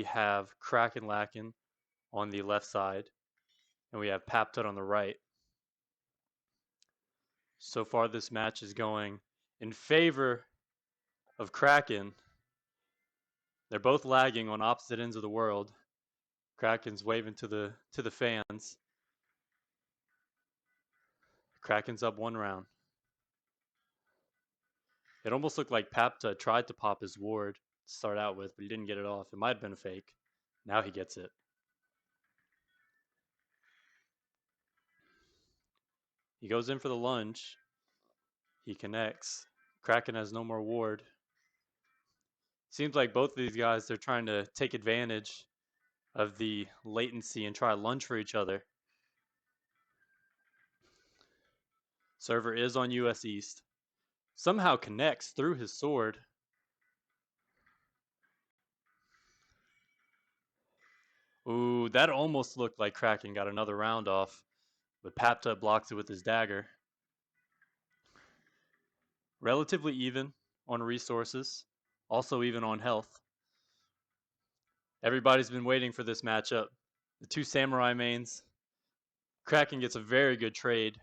we have Kraken on the left side, and we have Papta on the right. So far, this match is going in favor of Kraken. They're both lagging on opposite ends of the world. Kraken's waving to the fans. Kraken's up 1 round. It almost looked like Papta tried to pop his ward to start out with, but he didn't get it off. It might have been a fake. Now he gets it. He goes in for the lunge. He connects. Kraken has no more ward. Seems like both of these guys, they're trying to take advantage of the latency and try to lunge for each other. Server is on US East. Somehow connects through his sword. Ooh, that almost looked like Kraken got another round off, but Papta blocks it with his dagger. Relatively even on resources, also even on health. Everybody's been waiting for this matchup. The 2 samurai mains. Kraken gets a very good trade.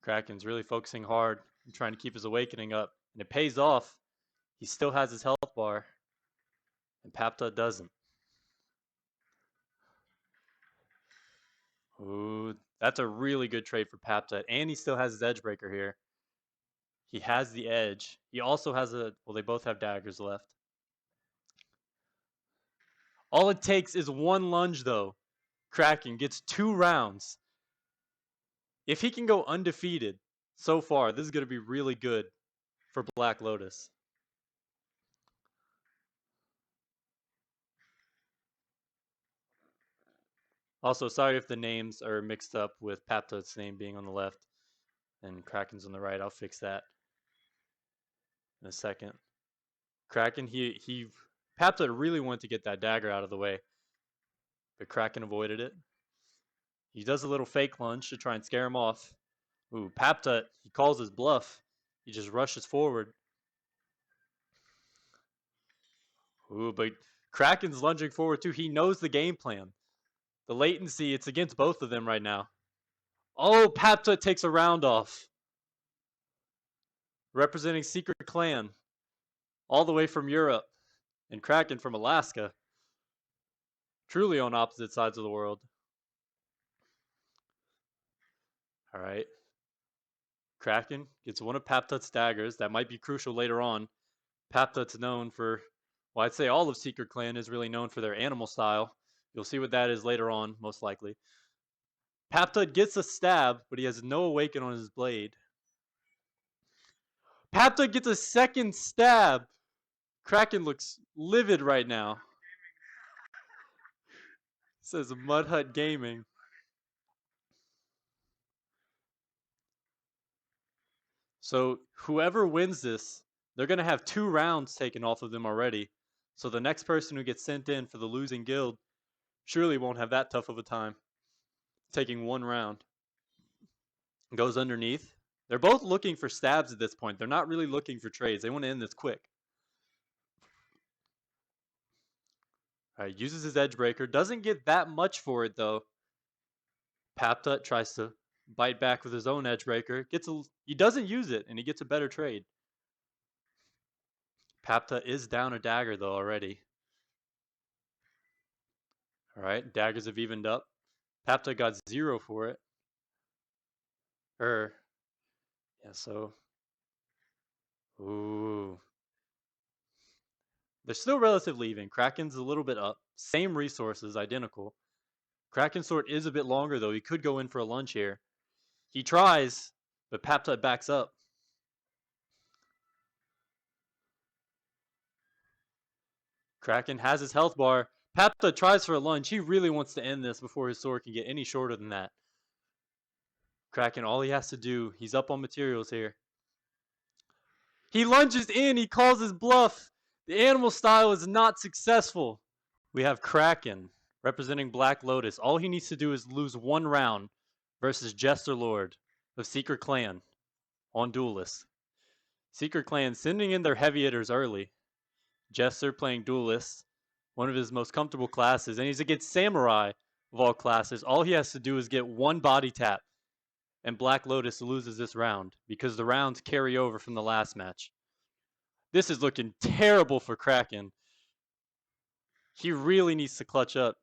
Kraken's really focusing hard and trying to keep his awakening up, and it pays off. He still has his health bar, and Papta doesn't. Ooh, that's a really good trade for Papta, and he still has his edge breaker here. He has the edge. He also has well, they both have daggers left. All it takes is 1 lunge, though. Kraken gets 2 rounds. If he can go undefeated so far, this is going to be really good for Black Lotus. Also, sorry if the names are mixed up with Papta's name being on the left and Kraken's on the right. I'll fix that in a second. Kraken, Papta really wanted to get that dagger out of the way, but Kraken avoided it. He does a little fake lunge to try and scare him off. Ooh, Papta, he calls his bluff. He just rushes forward. Ooh, but Kraken's lunging forward too. He knows the game plan. The latency, it's against both of them right now. Oh, Papta takes a round off. Representing Secret Clan. All the way from Europe. And Kraken from Alaska. Truly on opposite sides of the world. Alright. Kraken gets one of Papta's daggers. That might be crucial later on. Papta's known for, well, I'd say all of Secret Clan is really known for their animal style. You'll see what that is later on, most likely. Papta gets a stab, but he has no awaken on his blade. Papta gets a second stab. Kraken looks livid right now. Says Mud Hut Gaming. So whoever wins this, they're going to have 2 rounds taken off of them already. So the next person who gets sent in for the losing guild surely won't have that tough of a time taking 1 round. Goes underneath. They're both looking for stabs at this point. They're not really looking for trades. They want to end this quick. Alright, uses his edge breaker. Doesn't get that much for it though. Papta tries to bite back with his own edge breaker. He doesn't use it, and he gets a better trade. Papta is down a dagger though already. Alright, daggers have evened up. Papta got 0 for it. Yeah, so. Ooh. They're still relatively even. Kraken's a little bit up. Same resources, identical. Kraken's sword is a bit longer though. He could go in for a lunge here. He tries, but Papta backs up. Kraken has his health bar. Papta tries for a lunge. He really wants to end this before his sword can get any shorter than that. Kraken, all he has to do, he's up on materials here. He lunges in. He calls his bluff. The animal style is not successful. We have Kraken representing Black Lotus. All he needs to do is lose 1 round versus Jester Lord of Secret Clan on Duelist. Secret Clan sending in their heavy hitters early. Jester playing Duelist, one of his most comfortable classes, and he's against Samurai of all classes. All he has to do is get one body tap, and Black Lotus loses this round because the rounds carry over from the last match. This is looking terrible for Kraken. He really needs to clutch up.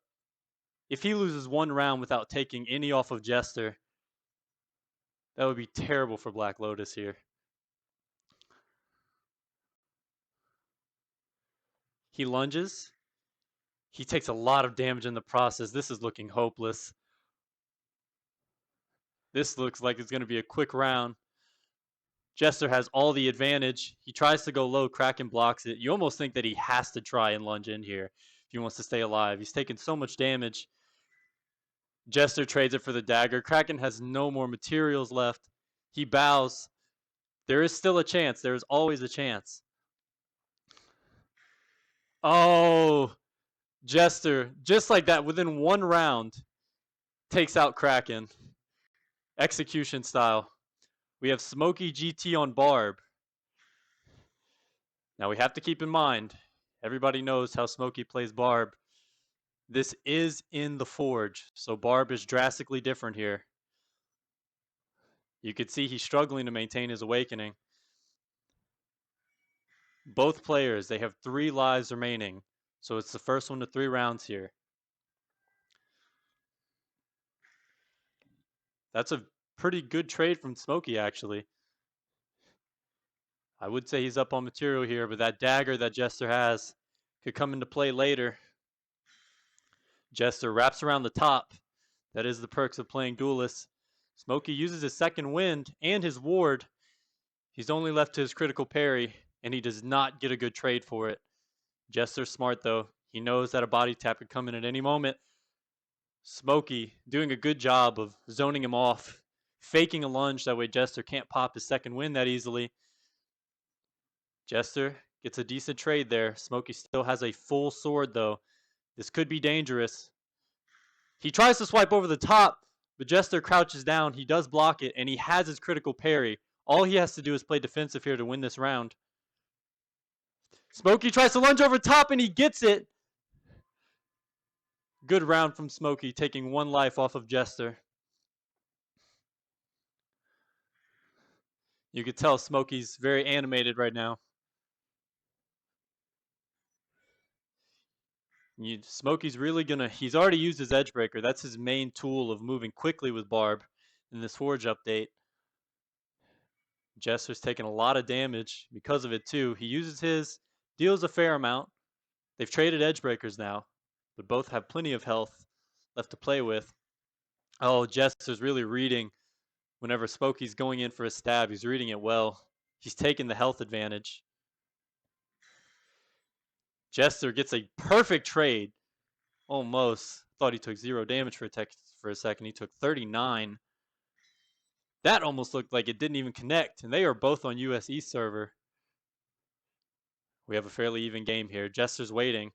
If he loses one round without taking any off of Jester, that would be terrible for Black Lotus here. He lunges. He takes a lot of damage in the process. This is looking hopeless. This looks like it's going to be a quick round. Jester has all the advantage. He tries to go low. Kraken blocks it. You almost think that he has to try and lunge in here if he wants to stay alive. He's taking so much damage. Jester trades it for the dagger. Kraken has no more materials left. He bows. There is still a chance. There is always a chance. Oh, Jester, just like that, within one round, takes out Kraken. Execution style. We have Smokey GT on Barb. Now we have to keep in mind, everybody knows how Smokey plays Barb. This is in the Forge, so Barb is drastically different here. You could see he's struggling to maintain his awakening. Both players, they have 3 lives remaining, so it's the first one to 3 rounds here. That's a pretty good trade from Smokey, actually. I would say he's up on material here, but that dagger that Jester has could come into play later. Jester wraps around the top. That is the perks of playing Duelist. Smokey uses his second wind and his ward. He's only left to his critical parry, and he does not get a good trade for it. Jester's smart, though. He knows that a body tap could come in at any moment. Smokey doing a good job of zoning him off, faking a lunge, that way Jester can't pop his second wind that easily. Jester gets a decent trade there. Smokey still has a full sword, though. This could be dangerous. He tries to swipe over the top, but Jester crouches down. He does block it, and he has his critical parry. All he has to do is play defensive here to win this round. Smokey tries to lunge over top, and he gets it. Good round from Smokey, taking 1 life off of Jester. You could tell Smokey's very animated right now. Smokey's really gonna, he's already used his edge breaker. That's his main tool of moving quickly with Barb in this Forge update. Jester's taking a lot of damage because of it too. He uses his, deals a fair amount. They've traded edge breakers now, but both have plenty of health left to play with. Oh, Jester's really reading whenever Smokey's going in for a stab. He's reading it well. He's taking the health advantage. Jester gets a perfect trade. Almost. Thought he took 0 damage for a second. He took 39. That almost looked like it didn't even connect, and they are both on US East server. We have a fairly even game here. Jester's waiting.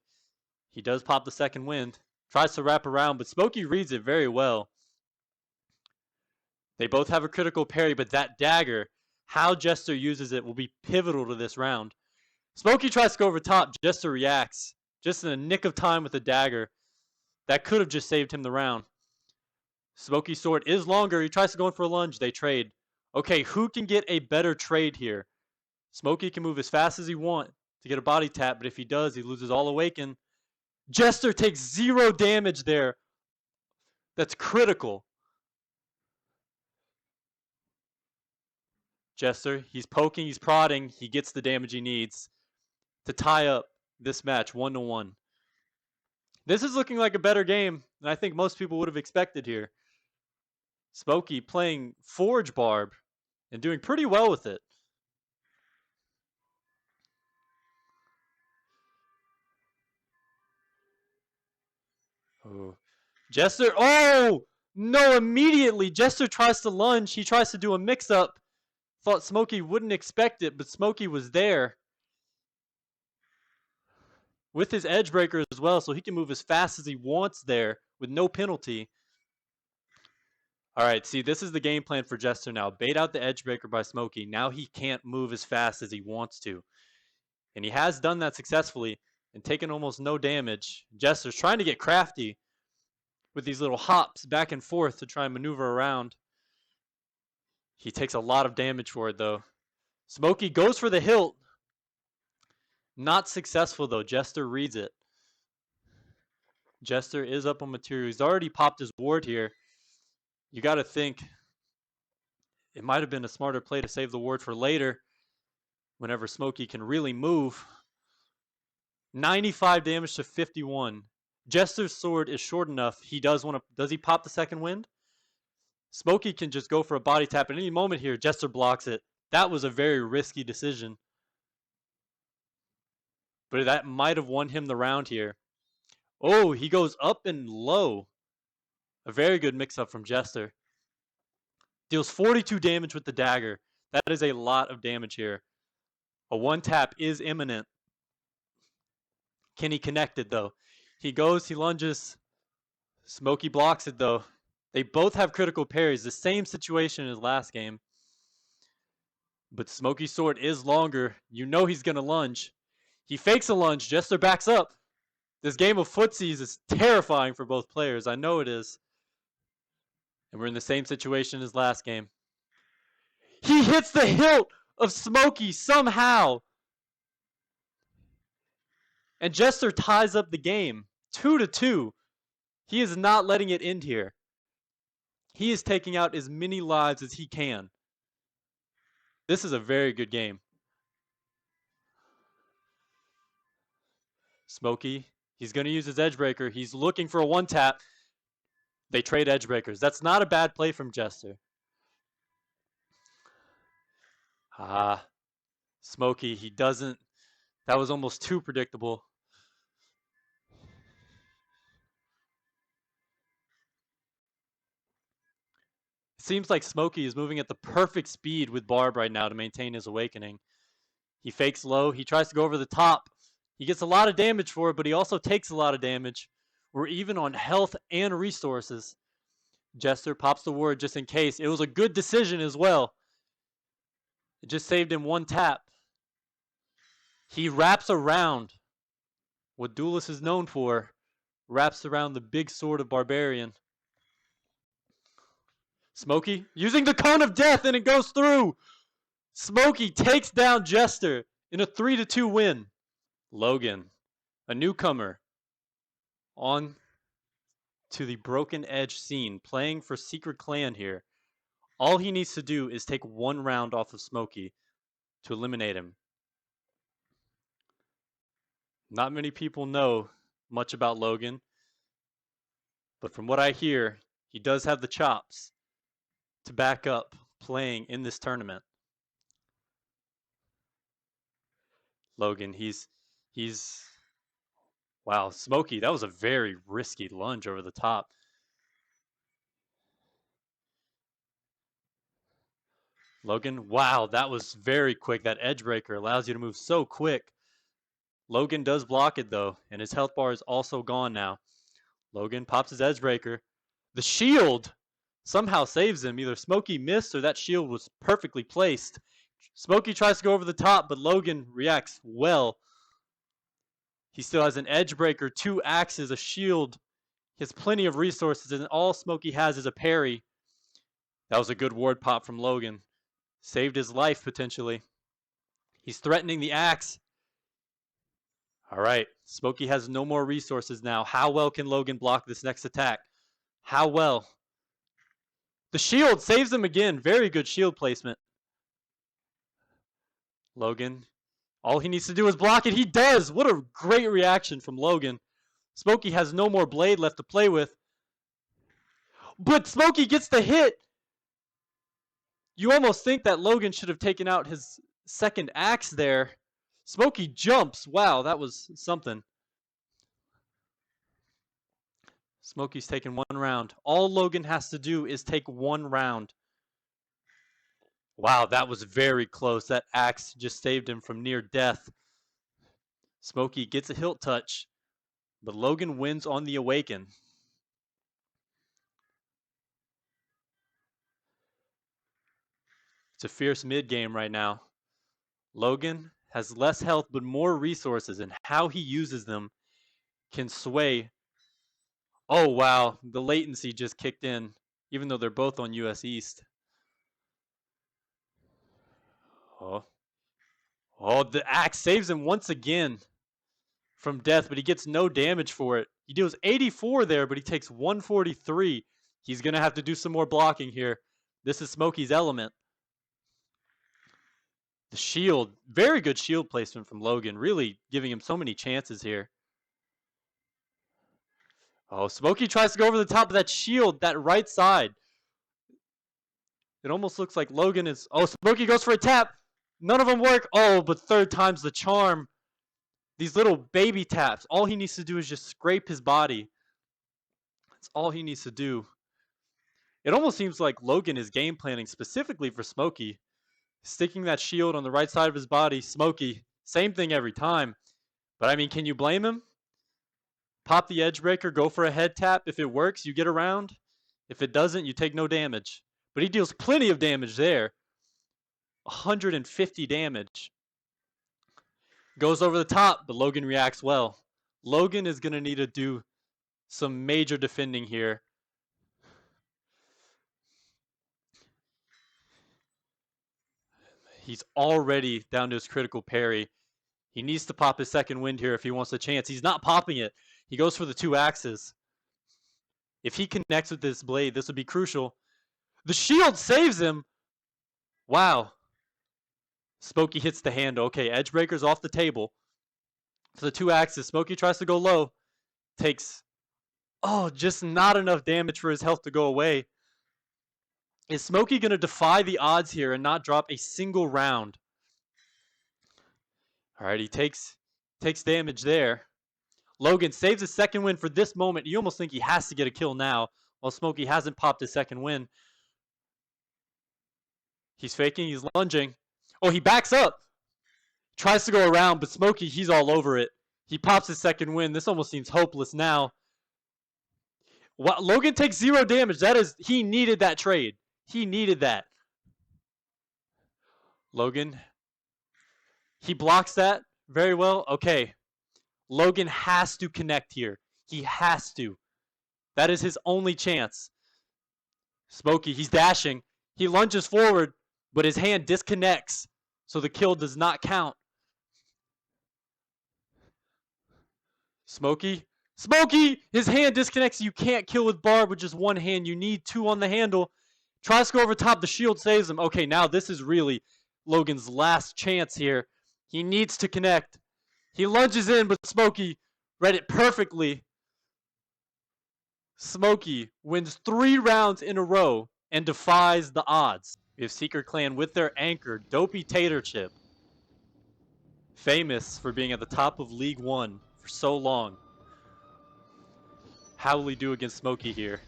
He does pop the second wind. Tries to wrap around, but Smokey reads it very well. They both have a critical parry, but that dagger, how Jester uses it will be pivotal to this round. Smokey tries to go over top. Jester reacts. Just in the nick of time with the dagger. That could have just saved him the round. Smokey's sword is longer. He tries to go in for a lunge. They trade. Okay, who can get a better trade here? Smokey can move as fast as he wants to get a body tap, but if he does, he loses all awaken. Jester takes 0 damage there. That's critical. Jester, he's poking, he's prodding. He gets the damage he needs to tie up this match 1-1. This is looking like a better game than I think most people would have expected here. Smokey playing Forge Barb and doing pretty well with it. Oh. Jester, oh! No, immediately Jester tries to lunge. He tries to do a mix-up. Thought Smokey wouldn't expect it, but Smokey was there. With his edge breaker as well, so he can move as fast as he wants there with no penalty. All right, see, this is the game plan for Jester now. Bait out the edge breaker by Smokey. Now he can't move as fast as he wants to. And he has done that successfully and taken almost no damage. Jester's trying to get crafty with these little hops back and forth to try and maneuver around. He takes a lot of damage for it, though. Smokey goes for the hilt. Not successful, though. Jester reads it. Jester is up on material. He's already popped his ward here. You got to think it might have been a smarter play to save the ward for later whenever Smokey can really move. 95 damage to 51. Jester's sword is short enough. He does want to. Does he pop the second wind? Smokey can just go for a body tap at any moment here. Jester blocks it. That was a very risky decision. But that might have won him the round here. Oh, he goes up and low. A very good mix-up from Jester. Deals 42 damage with the dagger. That is a lot of damage here. A one tap is imminent. Can he connect it, though? He goes, he lunges. Smokey blocks it, though. They both have critical parries. The same situation as last game. But Smokey's sword is longer. You know he's going to lunge. He fakes a lunge. Jester backs up. This game of footsies is terrifying for both players. I know it is. And we're in the same situation as last game. He hits the hilt of Smokey somehow. And Jester ties up the game. 2-2. He is not letting it end here. He is taking out as many lives as he can. This is a very good game. Smokey, he's going to use his edge breaker. He's looking for a one tap. They trade edge breakers. That's not a bad play from Jester. Smokey, he doesn't. That was almost too predictable. It seems like Smokey is moving at the perfect speed with Barb right now to maintain his awakening. He fakes low. He tries to go over the top. He gets a lot of damage for it, but he also takes a lot of damage. We're even on health and resources. Jester pops the ward just in case. It was a good decision as well. It just saved him one tap. He wraps around what Duelist is known for. Wraps around the big sword of Barbarian. Smokey using the Cone of Death, and it goes through. Smokey takes down Jester in a 3-2 win. Logan, a newcomer, on to the Broken Edge scene, playing for Secret Clan here. All he needs to do is take one round off of Smokey to eliminate him. Not many people know much about Logan, but from what I hear, he does have the chops to back up playing in this tournament. Logan, he's wow, Smokey, that was a very risky lunge over the top. Logan, wow, that was very quick. That edge breaker allows you to move so quick. Logan does block it, though, and his health bar is also gone now. Logan pops his edge breaker. The shield somehow saves him. Either Smokey missed or that shield was perfectly placed. Smokey tries to go over the top, but Logan reacts well. He still has an edge breaker, 2 axes, a shield. He has plenty of resources, and all Smokey has is a parry. That was a good ward pop from Logan. Saved his life, potentially. He's threatening the axe. All right, Smokey has no more resources now. How well can Logan block this next attack? How well? The shield saves him again. Very good shield placement. Logan, all he needs to do is block it. He does. What a great reaction from Logan. Smokey has no more blade left to play with. But Smokey gets the hit. You almost think that Logan should have taken out his second axe there. Smokey jumps. Wow, that was something. Smokey's taking one round. All Logan has to do is take one round. Wow, that was very close. That axe just saved him from near death. Smokey gets a hilt touch, but Logan wins on the awaken. a fierce mid game right now. Logan has less health but more resources, and how he uses them can sway. Oh, wow. The latency just kicked in, even though they're both on US East. Oh. Oh, the axe saves him once again from death, but he gets no damage for it. He deals 84 there, but he takes 143. He's going to have to do some more blocking here. This is Smokey's element. The shield, very good shield placement from Logan, really giving him so many chances here. Oh, Smokey tries to go over the top of that shield, that right side. It almost looks like Logan is... Oh, Smokey goes for a tap. None of them work. Oh, but third time's the charm. These little baby taps. All he needs to do is just scrape his body. That's all he needs to do. It almost seems like Logan is game planning specifically for Smokey. Sticking that shield on the right side of his body. Smokey, same thing every time. But I mean, can you blame him? Pop the edge breaker, go for a head tap. If it works, you get around. If it doesn't, you take no damage. But he deals plenty of damage there. 150 damage. Goes over the top, but Logan reacts well. Logan is going to need to do some major defending here. He's already down to his critical parry. He needs to pop his second wind here if he wants a chance. He's not popping it. He goes for the two axes. If he connects with this blade, this would be crucial. The shield saves him. Wow. Smokey hits the handle. Okay, edge breaker's off the table. For the two axes, Smokey tries to go low. Takes, just not enough damage for his health to go away. Is Smokey going to defy the odds here and not drop a single round? All right, he takes damage there. Logan saves his second win for this moment. You almost think he has to get a kill now, while Smokey hasn't popped his second win. He's faking, he's lunging. Oh, he backs up. Tries to go around, but Smokey, he's all over it. He pops his second win. This almost seems hopeless now. Logan takes 0 damage. He needed that trade. He needed that. Logan, he blocks that very well. Okay. Logan has to connect here. He has to. That is his only chance. Smokey, he's dashing. He lunges forward, but his hand disconnects, so the kill does not count. Smokey, his hand disconnects. You can't kill with barb with just one hand. You need two on the handle. Tries to go over top. The shield saves him. Okay, now this is really Logan's last chance here. He needs to connect. He lunges in, but Smokey read it perfectly. Smokey wins 3 rounds in a row and defies the odds. We have Secret Clan with their anchor, Dopey Tater Chip. Famous for being at the top of League 1 for so long. How will he do against Smokey here?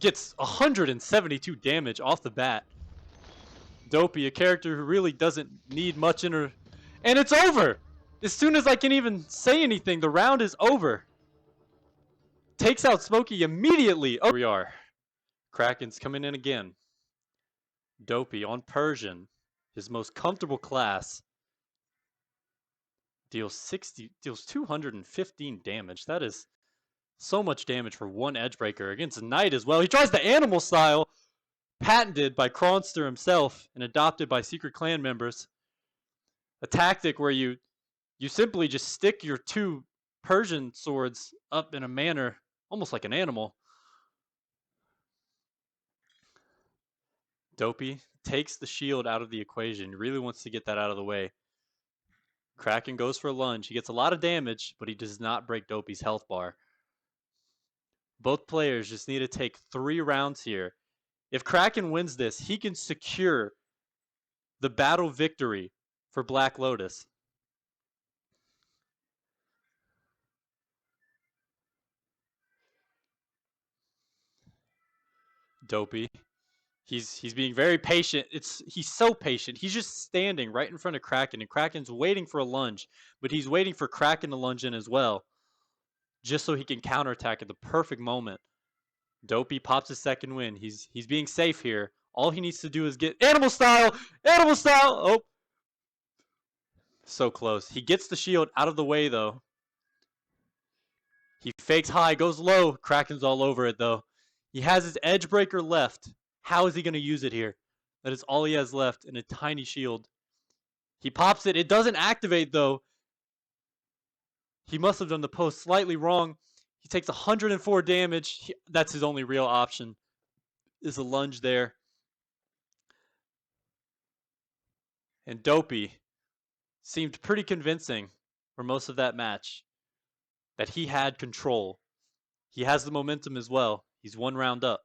Gets 172 damage off the bat. Dopey, a character who really doesn't need much and it's over! As soon as I can even say anything, the round is over. Takes out Smokey immediately. Oh, here we are. Kraken's coming in again. Dopey on Persian, his most comfortable class. Deals 215 damage. That is so much damage for one edge breaker against Knight as well. He tries the animal style, patented by Kronster himself and adopted by Secret Clan members. A tactic where you simply just stick your 2 Persian swords up in a manner almost like an animal. Dopey takes the shield out of the equation. He really wants to get that out of the way. Kraken goes for a lunge. He gets a lot of damage, but he does not break Dopey's health bar. Both players just need to take 3 rounds here. If Kraken wins this, he can secure the battle victory for Black Lotus. Dopey. He's being very patient. He's so patient. He's just standing right in front of Kraken, and Kraken's waiting for a lunge, but he's waiting for Kraken to lunge in as well, just so he can counterattack at the perfect moment. Dopey pops his second win. He's being safe here. All he needs to do is get animal style! Animal style! Oh. So close. He gets the shield out of the way, though. He fakes high, goes low. Kraken's all over it, though. He has his edge breaker left. How is he going to use it here? That is all he has left in a tiny shield. He pops it. It doesn't activate, though. He must have done the post slightly wrong. He takes 104 damage. That's his only real option, is a lunge there. And Dopey seemed pretty convincing for most of that match that he had control. He has the momentum as well. He's 1 round up.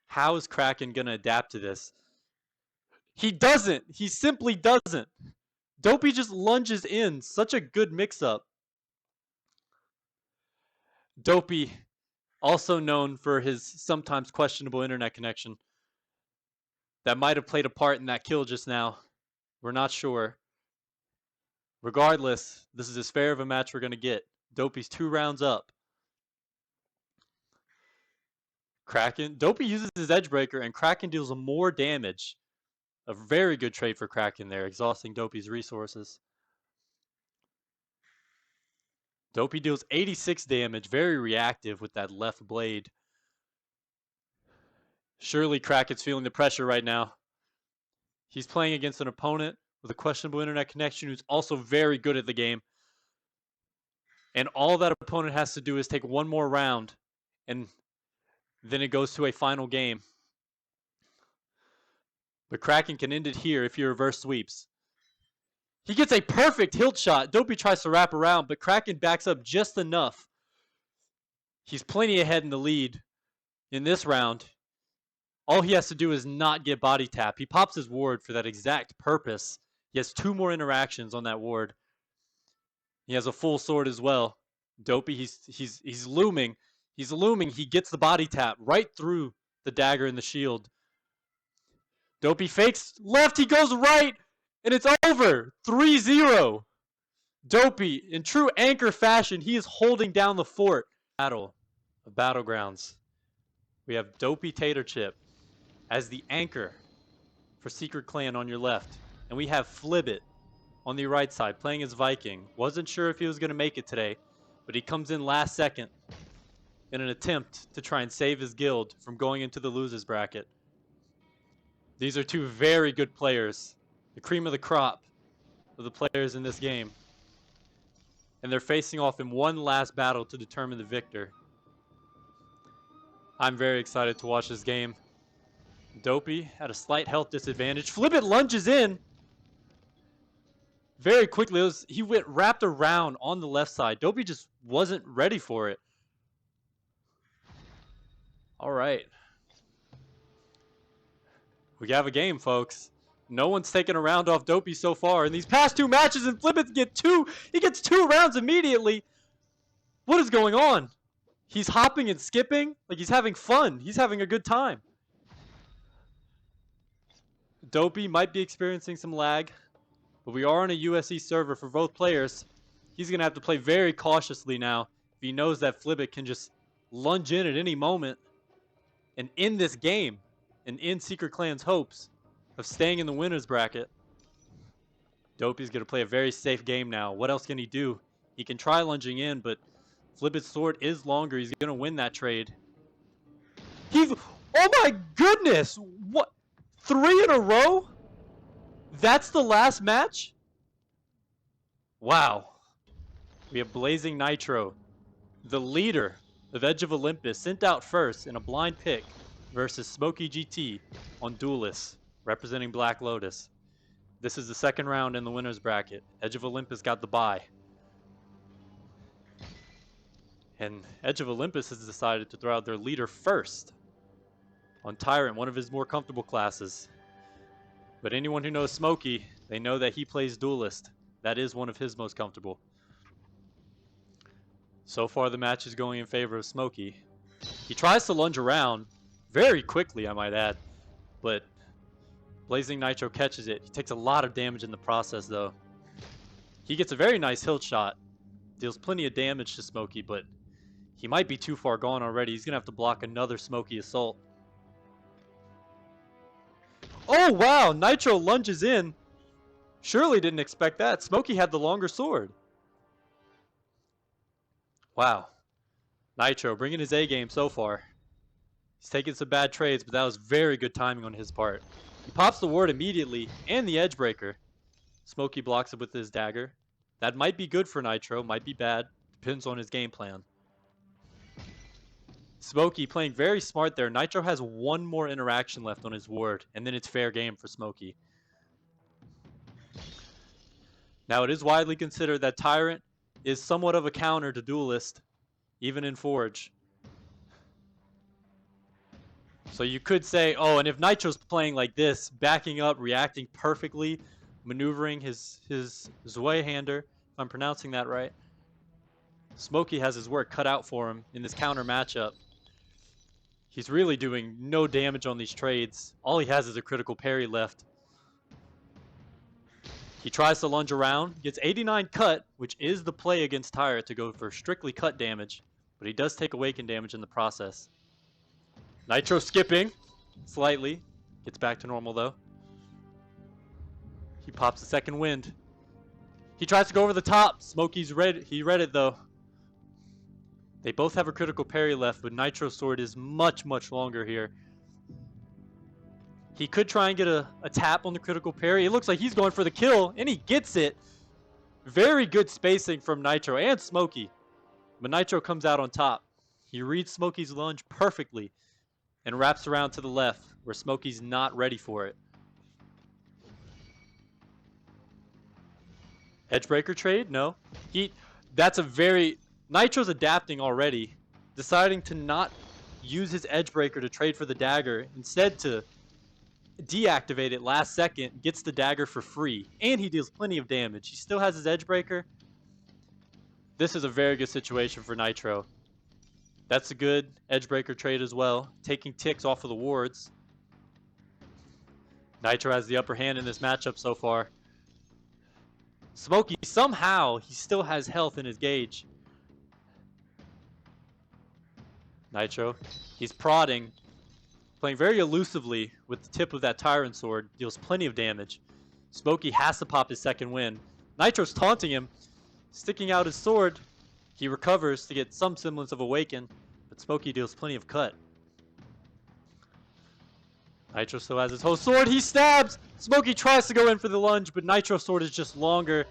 How is Kraken going to adapt to this? He doesn't. He simply doesn't. Dopey just lunges in. Such a good mix-up. Dopey, also known for his sometimes questionable internet connection, that might have played a part in that kill just now. We're not sure. Regardless, this is as fair of a match we're going to get. Dopey's 2 rounds up. Kraken. Dopey uses his edge breaker, and Kraken deals more damage. A very good trade for Kraken there, exhausting Dopey's resources. Dopey deals 86 damage, very reactive with that left blade. Surely Kraken's feeling the pressure right now. He's playing against an opponent with a questionable internet connection who's also very good at the game. And all that opponent has to do is take 1 more round, and then it goes to a final game. But Kraken can end it here if he reverse sweeps. He gets a perfect hilt shot. Dopey tries to wrap around, but Kraken backs up just enough. He's plenty ahead in the lead in this round. All he has to do is not get body tap. He pops his ward for that exact purpose. He has 2 more interactions on that ward. He has a full sword as well. Dopey, he's looming. He's looming. He gets the body tap right through the dagger and the shield. Dopey fakes left. He goes right. And it's over. 3-0. Dopey, in true anchor fashion, he is holding down the fort. Battle of Battlegrounds. We have Dopey Tater Chip as the anchor for Secret Clan on your left. And we have Flippit on the right side playing as Viking. Wasn't sure if he was going to make it today, but he comes in last second in an attempt to try and save his guild from going into the losers bracket. These are 2 very good players, the cream of the crop of the players in this game. And they're facing off in one last battle to determine the victor. I'm very excited to watch this game. Dopey at a slight health disadvantage. Flippit lunges in very quickly. He went wrapped around on the left side. Dopey just wasn't ready for it. All right. We have a game, folks. No one's taken a round off Dopey so far in these past 2 matches, and Flippit he gets 2 rounds immediately. What is going on? He's hopping and skipping like he's having fun. He's having a good time. Dopey might be experiencing some lag, but we are on a USC server for both players. He's going to have to play very cautiously now if he knows that Flippit can just lunge in at any moment and end this game and end Secret Clan's hopes of staying in the winner's bracket. Dopey's going to play a very safe game now. What else can he do? He can try lunging in, but Flippit's sword is longer. He's going to win that trade. Oh my goodness! What? 3 in a row? That's the last match? Wow. We have Blazing Nitro, the leader of Edge of Olympus, sent out first in a blind pick versus Smokey GT on Duelist, representing Black Lotus. This is the 2nd round in the winner's bracket. Edge of Olympus got the bye. And Edge of Olympus has decided to throw out their leader first on Tyrant, one of his more comfortable classes. But anyone who knows Smokey, they know that he plays Duelist. That is one of his most comfortable. So far the match is going in favor of Smokey. He tries to lunge around very quickly, I might add, but Blazing Nitro catches it. He takes a lot of damage in the process, though. He gets a very nice hilt shot. Deals plenty of damage to Smokey, but he might be too far gone already. He's going to have to block another Smokey assault. Oh, wow. Nitro lunges in. Surely didn't expect that. Smokey had the longer sword. Wow. Nitro bringing his A game so far. He's taking some bad trades, but that was very good timing on his part. He pops the ward immediately and the edge breaker. Smokey blocks it with his dagger. That might be good for Nitro, might be bad. Depends on his game plan. Smokey playing very smart there. Nitro has one more interaction left on his ward, and then it's fair game for Smokey. Now, it is widely considered that Tyrant is somewhat of a counter to Duelist, even in Forge. So you could say, oh, and if Nitro's playing like this, backing up, reacting perfectly, maneuvering his Zweihander, if I'm pronouncing that right, Smokey has his work cut out for him in this counter matchup. He's really doing no damage on these trades. All he has is a critical parry left. He tries to lunge around, gets 89 cut, which is the play against Tyrant to go for strictly cut damage, but he does take awaken damage in the process. Nitro skipping slightly, gets back to normal though. He pops a second wind. He tries to go over the top. Smokey's read. He read it though. They both have a critical parry left, but Nitro's sword is much, much longer here. He could try and get a tap on the critical parry. It looks like he's going for the kill, and he gets it. Very good spacing from Nitro and Smokey. But Nitro comes out on top. He reads Smokey's lunge perfectly and wraps around to the left, where Smokey's not ready for it. Edgebreaker trade? No. That's a very... Nitro's adapting already, deciding to not use his Edgebreaker to trade for the dagger, instead to deactivate it last second, gets the dagger for free, and he deals plenty of damage. He still has his Edgebreaker. This is a very good situation for Nitro. That's a good Edgebreaker trade as well, taking ticks off of the wards. Nitro has the upper hand in this matchup so far. Smokey, somehow, he still has health in his gauge. Nitro, he's prodding, playing very elusively with the tip of that Tyrant sword, deals plenty of damage. Smokey has to pop his second win. Nitro's taunting him, sticking out his sword. He recovers to get some semblance of awaken, but Smokey deals plenty of cut. Nitro still has his whole sword. He stabs! Smokey tries to go in for the lunge, but Nitro's sword is just longer.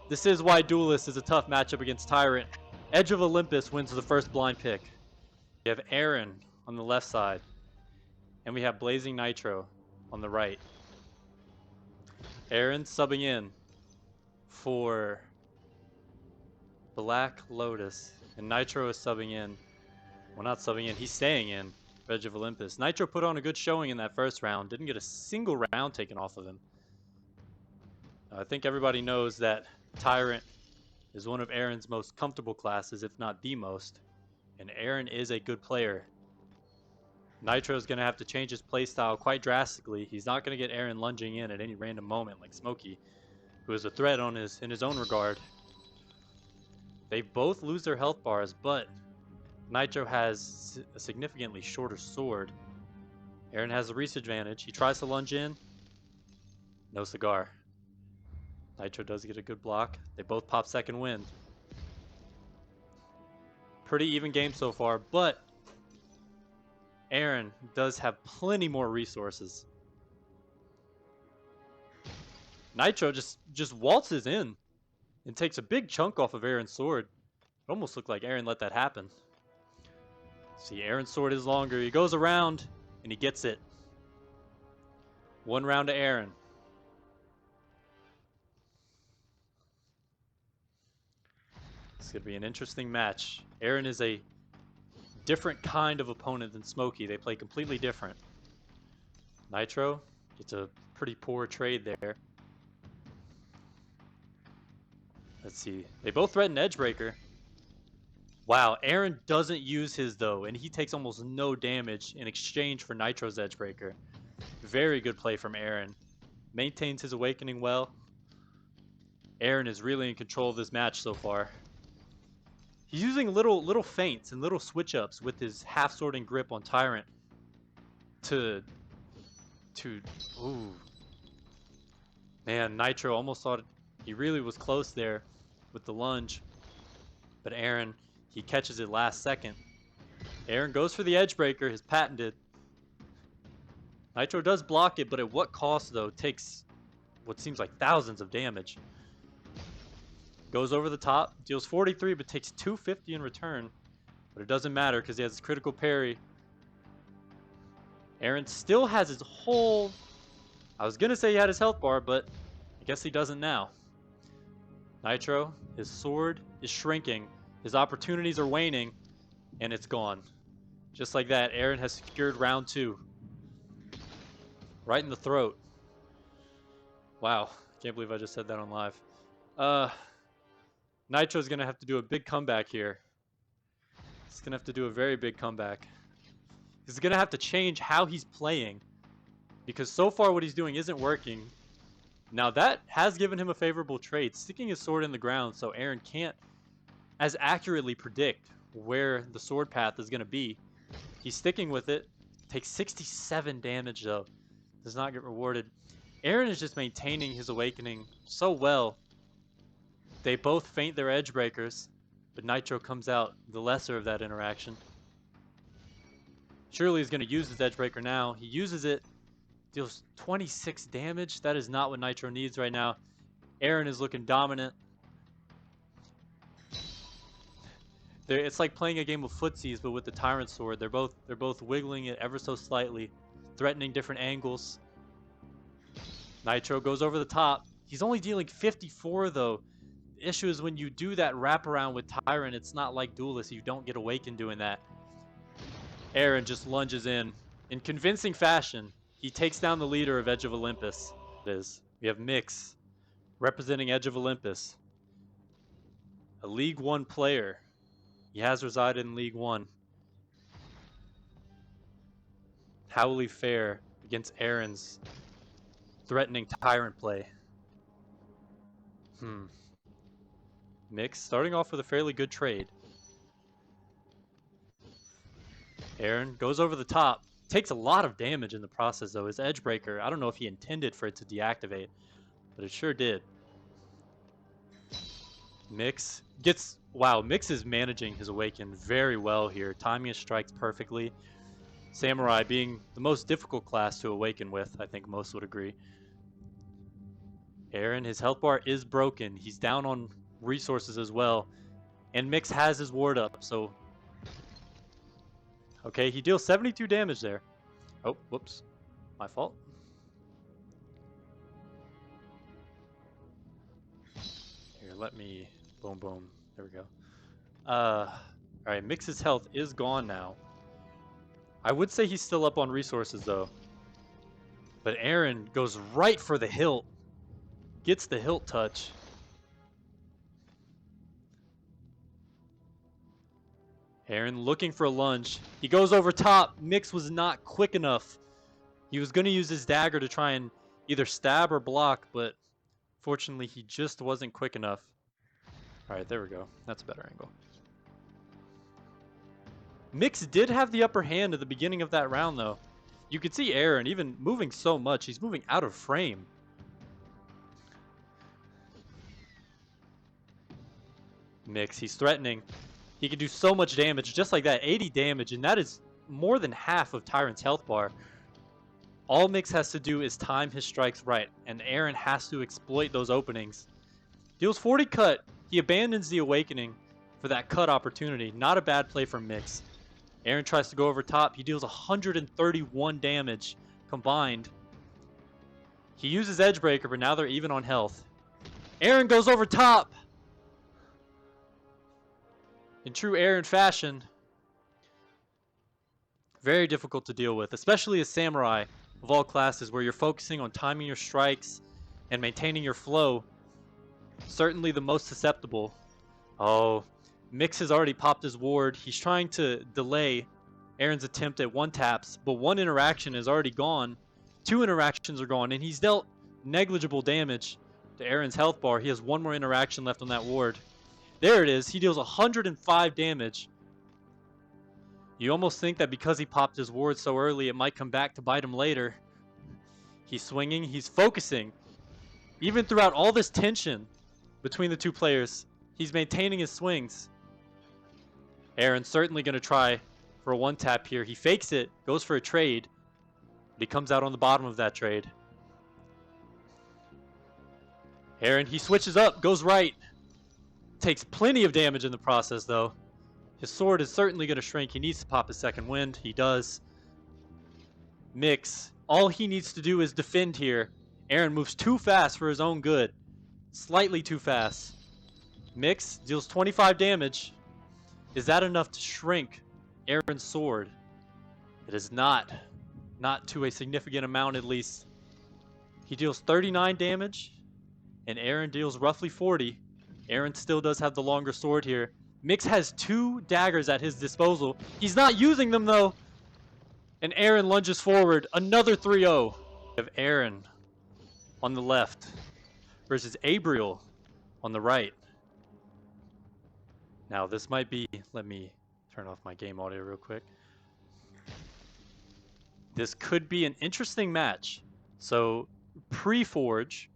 This is why Duelist is a tough matchup against Tyrant. Edge of Olympus wins the first blind pick. We have Aaron on the left side, and we have Blazing Nitro on the right. Aaron subbing in for Black Lotus, and Nitro is subbing in. Well, not subbing in, he's staying in for Edge of Olympus. Nitro put on a good showing in that first round, didn't get a single round taken off of him. I think everybody knows that Tyrant is one of Aaron's most comfortable classes, if not the most. And Aaron is a good player. Nitro is going to have to change his playstyle quite drastically. He's not going to get Aaron lunging in at any random moment like Smokey, who is a threat in his own regard. They both lose their health bars, but Nitro has a significantly shorter sword. Aaron has the reach advantage. He tries to lunge in. No cigar. Nitro does get a good block. They both pop second wind. Pretty even game so far, but Aaron does have plenty more resources. Nitro just waltzes in and takes a big chunk off of Aaron's sword. It almost looked like Aaron let that happen. See, Aaron's sword is longer. He goes around and he gets it. One round to Aaron. It's going to be an interesting match. Aaron is a different kind of opponent than Smokey. They play completely different. Nitro gets a pretty poor trade there. Let's see. They both threaten Edgebreaker. Wow, Aaron doesn't use his though, and he takes almost no damage in exchange for Nitro's Edgebreaker. Very good play from Aaron. Maintains his awakening well. Aaron is really in control of this match so far. He's using little feints and little switch-ups with his half-sword and grip on Tyrant to Dude, ooh. Man, Nitro almost thought he really was close there with the lunge. But Aaron, he catches it last second. Aaron goes for the edge breaker, his patented. Nitro does block it, but at what cost, though? Takes what seems like thousands of damage. Goes over the top, deals 43, but takes 250 in return. But it doesn't matter because he has his critical parry. Aaron still has his whole... I was going to say he had his health bar, but I guess he doesn't now. Nitro, his sword is shrinking. His opportunities are waning, and it's gone. Just like that, Aaron has secured round 2. Right in the throat. Wow, can't believe I just said that on live. Nitro's going to have to do a big comeback here. He's going to have to do a very big comeback. He's going to have to change how he's playing. Because so far what he's doing isn't working. Now that has given him a favorable trade. Sticking his sword in the ground so Aaron can't as accurately predict where the sword path is going to be. He's sticking with it. Takes 67 damage though. Does not get rewarded. Aaron is just maintaining his awakening so well. They both feint their edge breakers, but Nitro comes out the lesser of that interaction. Surely he's going to use his edge breaker now. He uses it, deals 26 damage. That is not what Nitro needs right now. Aaron is looking dominant. It's like playing a game of footsies, but with the Tyrant Sword. They're both wiggling it ever so slightly, threatening different angles. Nitro goes over the top. He's only dealing 54 though. The issue is when you do that wraparound with Tyrant, it's not like Duelist. You don't get awakened doing that. Aaron just lunges in convincing fashion. He takes down the leader of Edge of Olympus. We have Mix representing Edge of Olympus. A League 1 player. He has resided in League 1. How will he fare against Aaron's threatening Tyrant play? Mix starting off with a fairly good trade. Aaron goes over the top. Takes a lot of damage in the process though. His edge breaker, I don't know if he intended for it to deactivate, but it sure did. Mix gets... Wow, Mix is managing his awaken very well here. Timing his strikes perfectly. Samurai being the most difficult class to awaken with, I think most would agree. Aaron, his health bar is broken. He's down on resources as well. And Mix has his ward up, so... Okay, he deals 72 damage there. Oh, whoops. My fault. Here, let me... Boom, boom. There we go. Alright, Mix's health is gone now. I would say he's still up on resources, though. But Aaron goes right for the hilt. Gets the hilt touch. Aaron looking for a lunge. He goes over top. Mix was not quick enough. He was going to use his dagger to try and either stab or block, but fortunately he just wasn't quick enough. Alright, there we go. That's a better angle. Mix did have the upper hand at the beginning of that round, though. You could see Aaron even moving so much. He's moving out of frame. Mix, he's threatening. He can do so much damage just like that. 80 damage, and that is more than half of Tyrant's health bar. All Mix has to do is time his strikes right, and Aaron has to exploit those openings. Deals 40 cut. He abandons the awakening for that cut opportunity. Not a bad play from Mix. Aaron tries to go over top. He deals 131 damage combined. He uses Edgebreaker, but now they're even on health. Aaron goes over top. In true Aaron fashion, very difficult to deal with, especially as Samurai of all classes, where you're focusing on timing your strikes and maintaining your flow. Certainly the most susceptible. Oh, Mix has already popped his ward. He's trying to delay Aaron's attempt at one taps, but one interaction is already gone. 2 interactions are gone, and he's dealt negligible damage to Aaron's health bar. He has one more interaction left on that ward. There it is. He deals 105 damage. You almost think that because he popped his ward so early, it might come back to bite him later. He's swinging. He's focusing. Even throughout all this tension between the two players, he's maintaining his swings. Aaron's certainly going to try for a one-tap here. He fakes it, goes for a trade, but he comes out on the bottom of that trade. Aaron, he switches up, goes right. Takes plenty of damage in the process, though. His sword is certainly going to shrink. He needs to pop his second wind. He does. Mix. All he needs to do is defend here. Aaron moves too fast for his own good. Slightly too fast. Mix deals 25 damage. Is that enough to shrink Aaron's sword? It is not. Not to a significant amount, at least. He deals 39 damage, and Aaron deals roughly 40. Aaron still does have the longer sword here. Mix has 2 daggers at his disposal. He's not using them, though. And Aaron lunges forward. Another 3-0. We have Aaron on the left versus Abriel on the right. Now, this might be... Let me turn off my game audio real quick. This could be an interesting match. So, pre-Forge,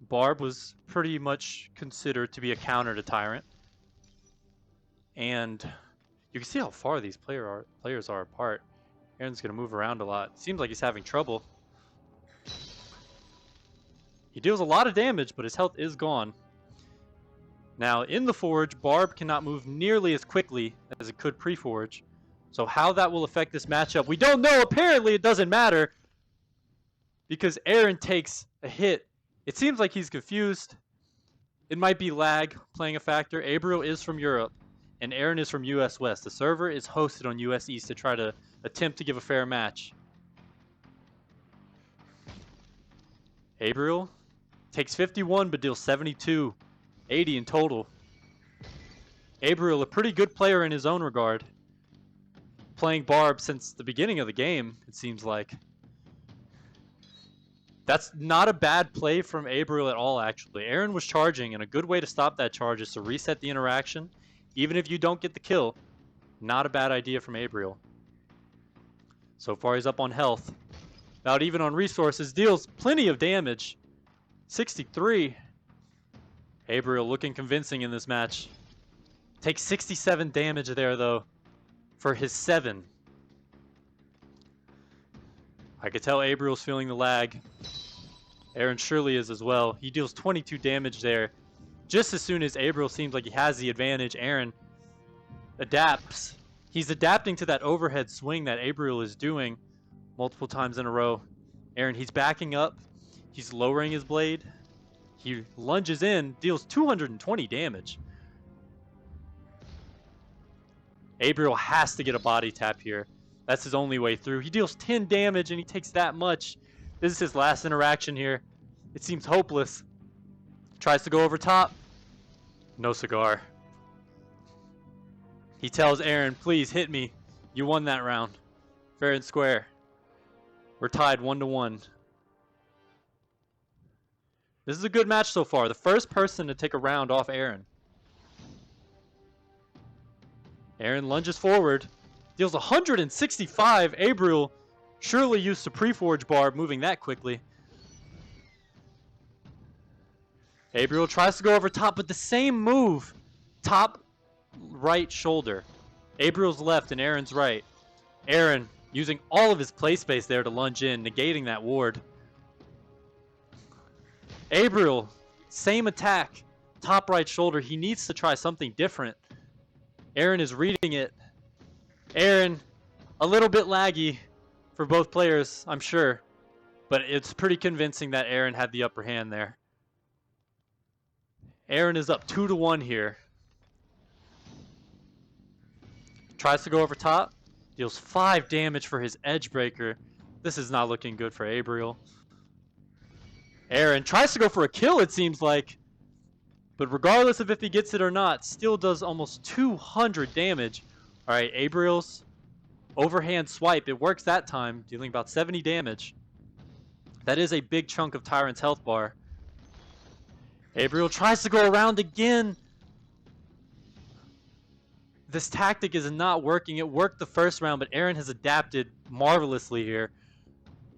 Barb was pretty much considered to be a counter to Tyrant. And you can see how far these players are apart. Aaron's going to move around a lot. Seems like he's having trouble. He deals a lot of damage, but his health is gone. Now, in the Forge, Barb cannot move nearly as quickly as it could pre-Forge. So how that will affect this matchup, we don't know. Apparently, it doesn't matter. Because Aaron takes a hit. It seems like he's confused. It might be lag playing a factor. Abriel is from Europe, and Aaron is from US West. The server is hosted on US East to try to attempt to give a fair match. Abriel takes 51 but deals 72. 80 in total. Abriel, a pretty good player in his own regard. Playing Barb since the beginning of the game, it seems like. That's not a bad play from Abriel at all, actually. Aaron was charging, and a good way to stop that charge is to reset the interaction. Even if you don't get the kill, not a bad idea from Abriel. So far, he's up on health. About even on resources, deals plenty of damage. 63. Abriel looking convincing in this match. Takes 67 damage there, though, for his 7. I could tell Abriel's feeling the lag. Aaron surely is as well. He deals 22 damage there. Just as soon as Abriel seems like he has the advantage, Aaron adapts. He's adapting to that overhead swing that Abriel is doing multiple times in a row. Aaron, he's backing up. He's lowering his blade. He lunges in, deals 220 damage. Abriel has to get a body tap here. That's his only way through. He deals 10 damage and he takes that much. This is his last interaction here. It seems hopeless. Tries to go over top. No cigar. He tells Aaron, please hit me. You won that round. Fair and square. We're tied 1-1. This is a good match so far. The first person to take a round off Aaron. Aaron lunges forward. Deals 165. Abriel surely used to pre-forge Barb, moving that quickly. Abriel tries to go over top, but the same move. Top right shoulder. Abriel's left and Aaron's right. Aaron using all of his play space there to lunge in, negating that ward. Abriel, same attack. Top right shoulder. He needs to try something different. Aaron is reading it. Aaron, a little bit laggy for both players, I'm sure. But it's pretty convincing that Aaron had the upper hand there. Aaron is up 2-1 here. Tries to go over top. Deals 5 damage for his edge breaker. This is not looking good for Abriel. Aaron tries to go for a kill, it seems like. But regardless of if he gets it or not, still does almost 200 damage. Alright, Abriel's overhand swipe. It works that time, dealing about 70 damage. That is a big chunk of Tyrant's health bar. Abriel tries to go around again. This tactic is not working. It worked the first round, but Aaron has adapted marvelously here.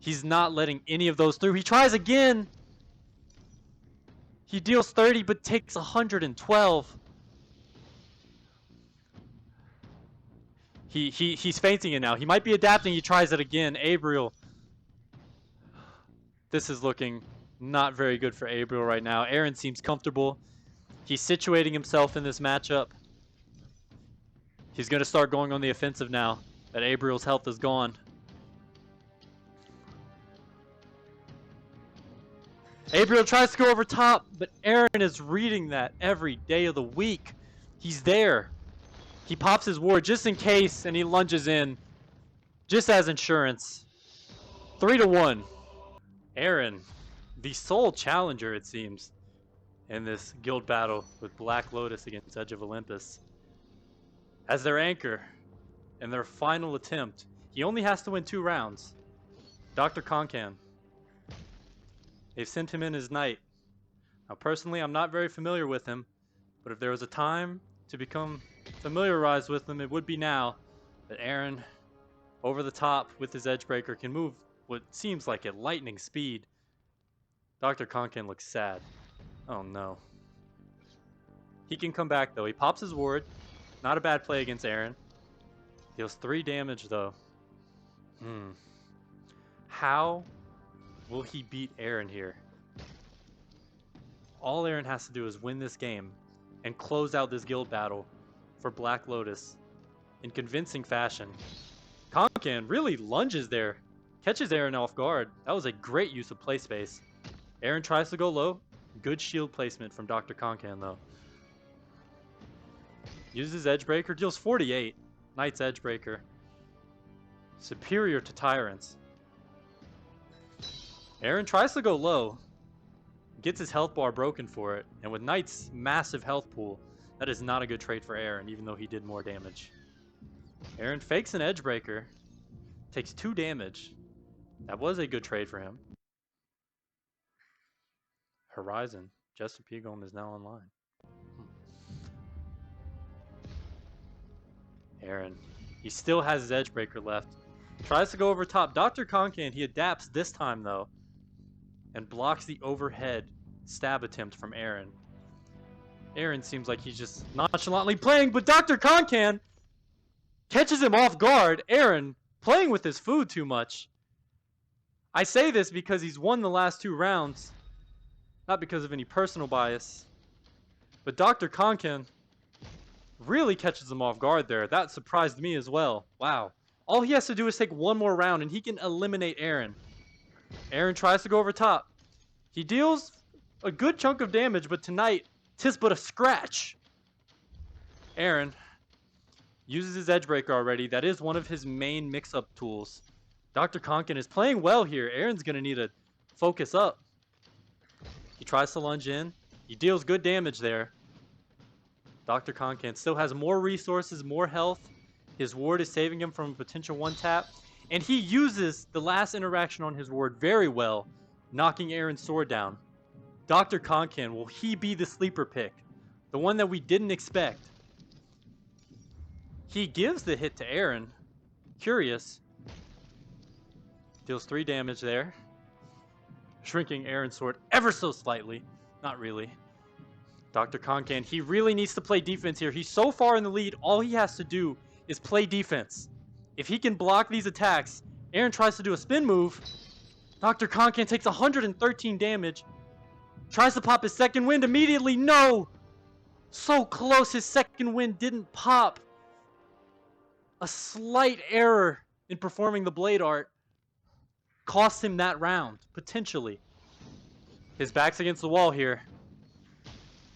He's not letting any of those through. He tries again. He deals 30 but takes 112. He's fainting it now. He might be adapting. He tries it again. Abriel. This is looking not very good for Abriel right now. Aaron seems comfortable. He's situating himself in this matchup. He's going to start going on the offensive now that Abriel's health is gone. Abriel tries to go over top, but Aaron is reading that every day of the week. He's there. He pops his ward just in case, and he lunges in just as insurance. 3-1. Aaron, the sole challenger, it seems, in this guild battle with Black Lotus against Edge of Olympus. As their anchor in their final attempt, he only has to win 2 rounds. Dr. Konkan. They've sent him in as knight. Now, personally, I'm not very familiar with him, but if there was a time to become familiarized with him, it would be now that Aaron, over the top with his Edgebreaker, can move what seems like at lightning speed. Dr. Konkan looks sad. Oh no. He can come back though. He pops his ward. Not a bad play against Aaron. Deals 3 damage though. How will he beat Aaron here? All Aaron has to do is win this game and close out this guild battle for Black Lotus in convincing fashion. Konkan really lunges there. Catches Aaron off guard. That was a great use of play space. Aaron tries to go low. Good shield placement from Dr. Konkan though. Uses Edgebreaker, deals 48. Knight's Edgebreaker. Superior to Tyrants. Aaron tries to go low. Gets his health bar broken for it. And with Knight's massive health pool, that is not a good trade for Aaron, even though he did more damage. Aaron fakes an Edgebreaker. Takes 2 damage. That was a good trade for him. Horizon. Jester Pigom is now online. Aaron. He still has his Edgebreaker left. Tries to go over top. Dr. Konkan, he adapts this time though. And blocks the overhead stab attempt from Aaron. Aaron seems like he's just nonchalantly playing, but Dr. Konkan catches him off guard. Aaron playing with his food too much. I say this because he's won the last 2 rounds. Not because of any personal bias. But Dr. Konkan really catches him off guard there. That surprised me as well. Wow. All he has to do is take 1 more round and he can eliminate Aaron. Aaron tries to go over top. He deals a good chunk of damage, but tonight, 'tis but a scratch. Aaron uses his Edgebreaker already. That is one of his main mix-up tools. Dr. Konkan is playing well here. Aaron's going to need to focus up. He tries to lunge in. He deals good damage there. Dr. Konkan still has more resources, more health. His ward is saving him from a potential 1-tap. And he uses the last interaction on his ward very well, knocking Aaron's sword down. Dr. Konkan, will he be the sleeper pick? The one that we didn't expect. He gives the hit to Aaron. Curious. Deals 3 damage there. Shrinking Aaron's sword ever so slightly. Not really. Dr. Konkan, he really needs to play defense here. He's so far in the lead, all he has to do is play defense. If he can block these attacks, Aaron tries to do a spin move. Dr. Konkan takes 113 damage. Tries to pop his second wind immediately. No! So close, his second wind didn't pop. A slight error in performing the blade art cost him that round, potentially. His back's against the wall here.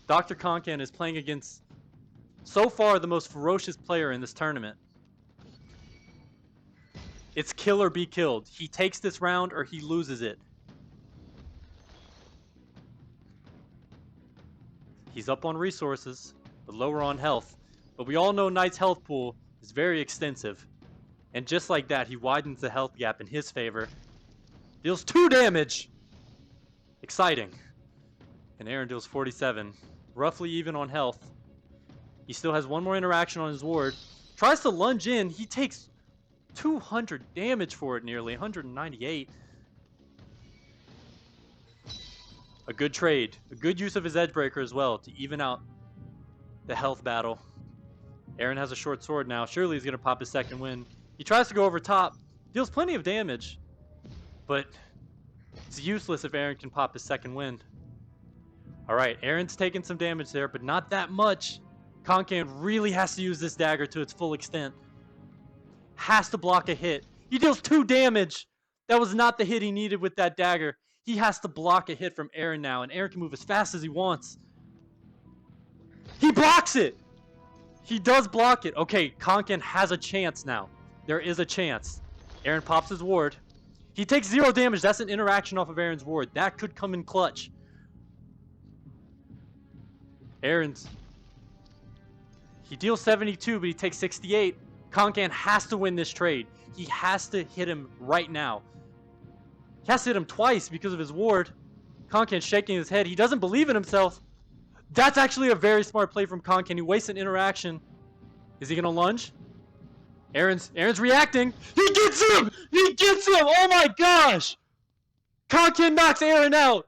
Dr. Konkan is playing against, so far, the most ferocious player in this tournament. It's kill or be killed. He takes this round or he loses it. He's up on resources, but lower on health. But we all know Knight's health pool is very extensive. And just like that, he widens the health gap in his favor. Deals 2 damage! Exciting. And Aaron deals 47. Roughly even on health. He still has 1 more interaction on his ward. Tries to lunge in. He takes 200 damage for it nearly. 198. A good trade. A good use of his edge breaker as well to even out the health battle. Aaron has a short sword now. Surely he's going to pop his second win. He tries to go over top. Deals plenty of damage. But it's useless if Aaron can pop his second win. Alright, Aaron's taking some damage there, but not that much. Konkan really has to use this dagger to its full extent. Has to block a hit. He deals 2 damage. That was not the hit he needed with that dagger. He has to block a hit from Aaron now, and Aaron can move as fast as he wants. He blocks it! He does block it. Okay, Konkan has a chance now. There is a chance. Aaron pops his ward. He takes 0 damage. That's an interaction off of Aaron's ward. That could come in clutch. He deals 72, but he takes 68. Konkan has to win this trade. He has to hit him right now. He has to hit him twice because of his ward. Konkan's shaking his head. He doesn't believe in himself. That's actually a very smart play from Konkan. He wastes an interaction. Is he going to lunge? Aaron's reacting. He gets him! He gets him! Oh my gosh! Konkan knocks Aaron out.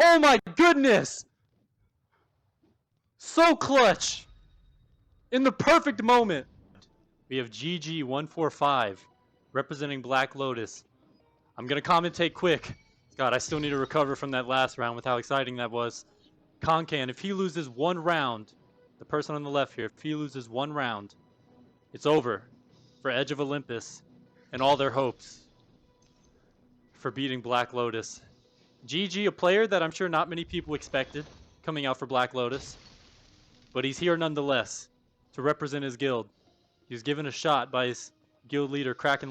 Oh my goodness! So clutch. In the perfect moment. We have GG145 representing Black Lotus. I'm going to commentate quick. God, I still need to recover from that last round with how exciting that was. Konkan, if he loses 1 round, the person on the left here, if he loses 1 round, it's over for Edge of Olympus and all their hopes for beating Black Lotus. GG, a player that I'm sure not many people expected coming out for Black Lotus, but he's here nonetheless to represent his guild. He was given a shot by his guild leader, Kraken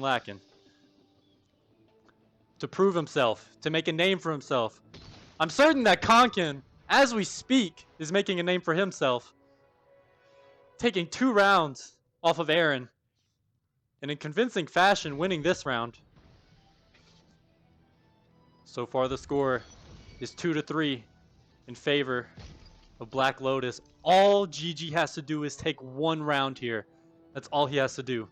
to prove himself, to make a name for himself. I'm certain that Konkan, as we speak, is making a name for himself. Taking 2 rounds off of Aaron, and in convincing fashion winning this round. So far the score is 2-3 in favor of Black Lotus. All GG has to do is take 1 round here. That's all he has to do.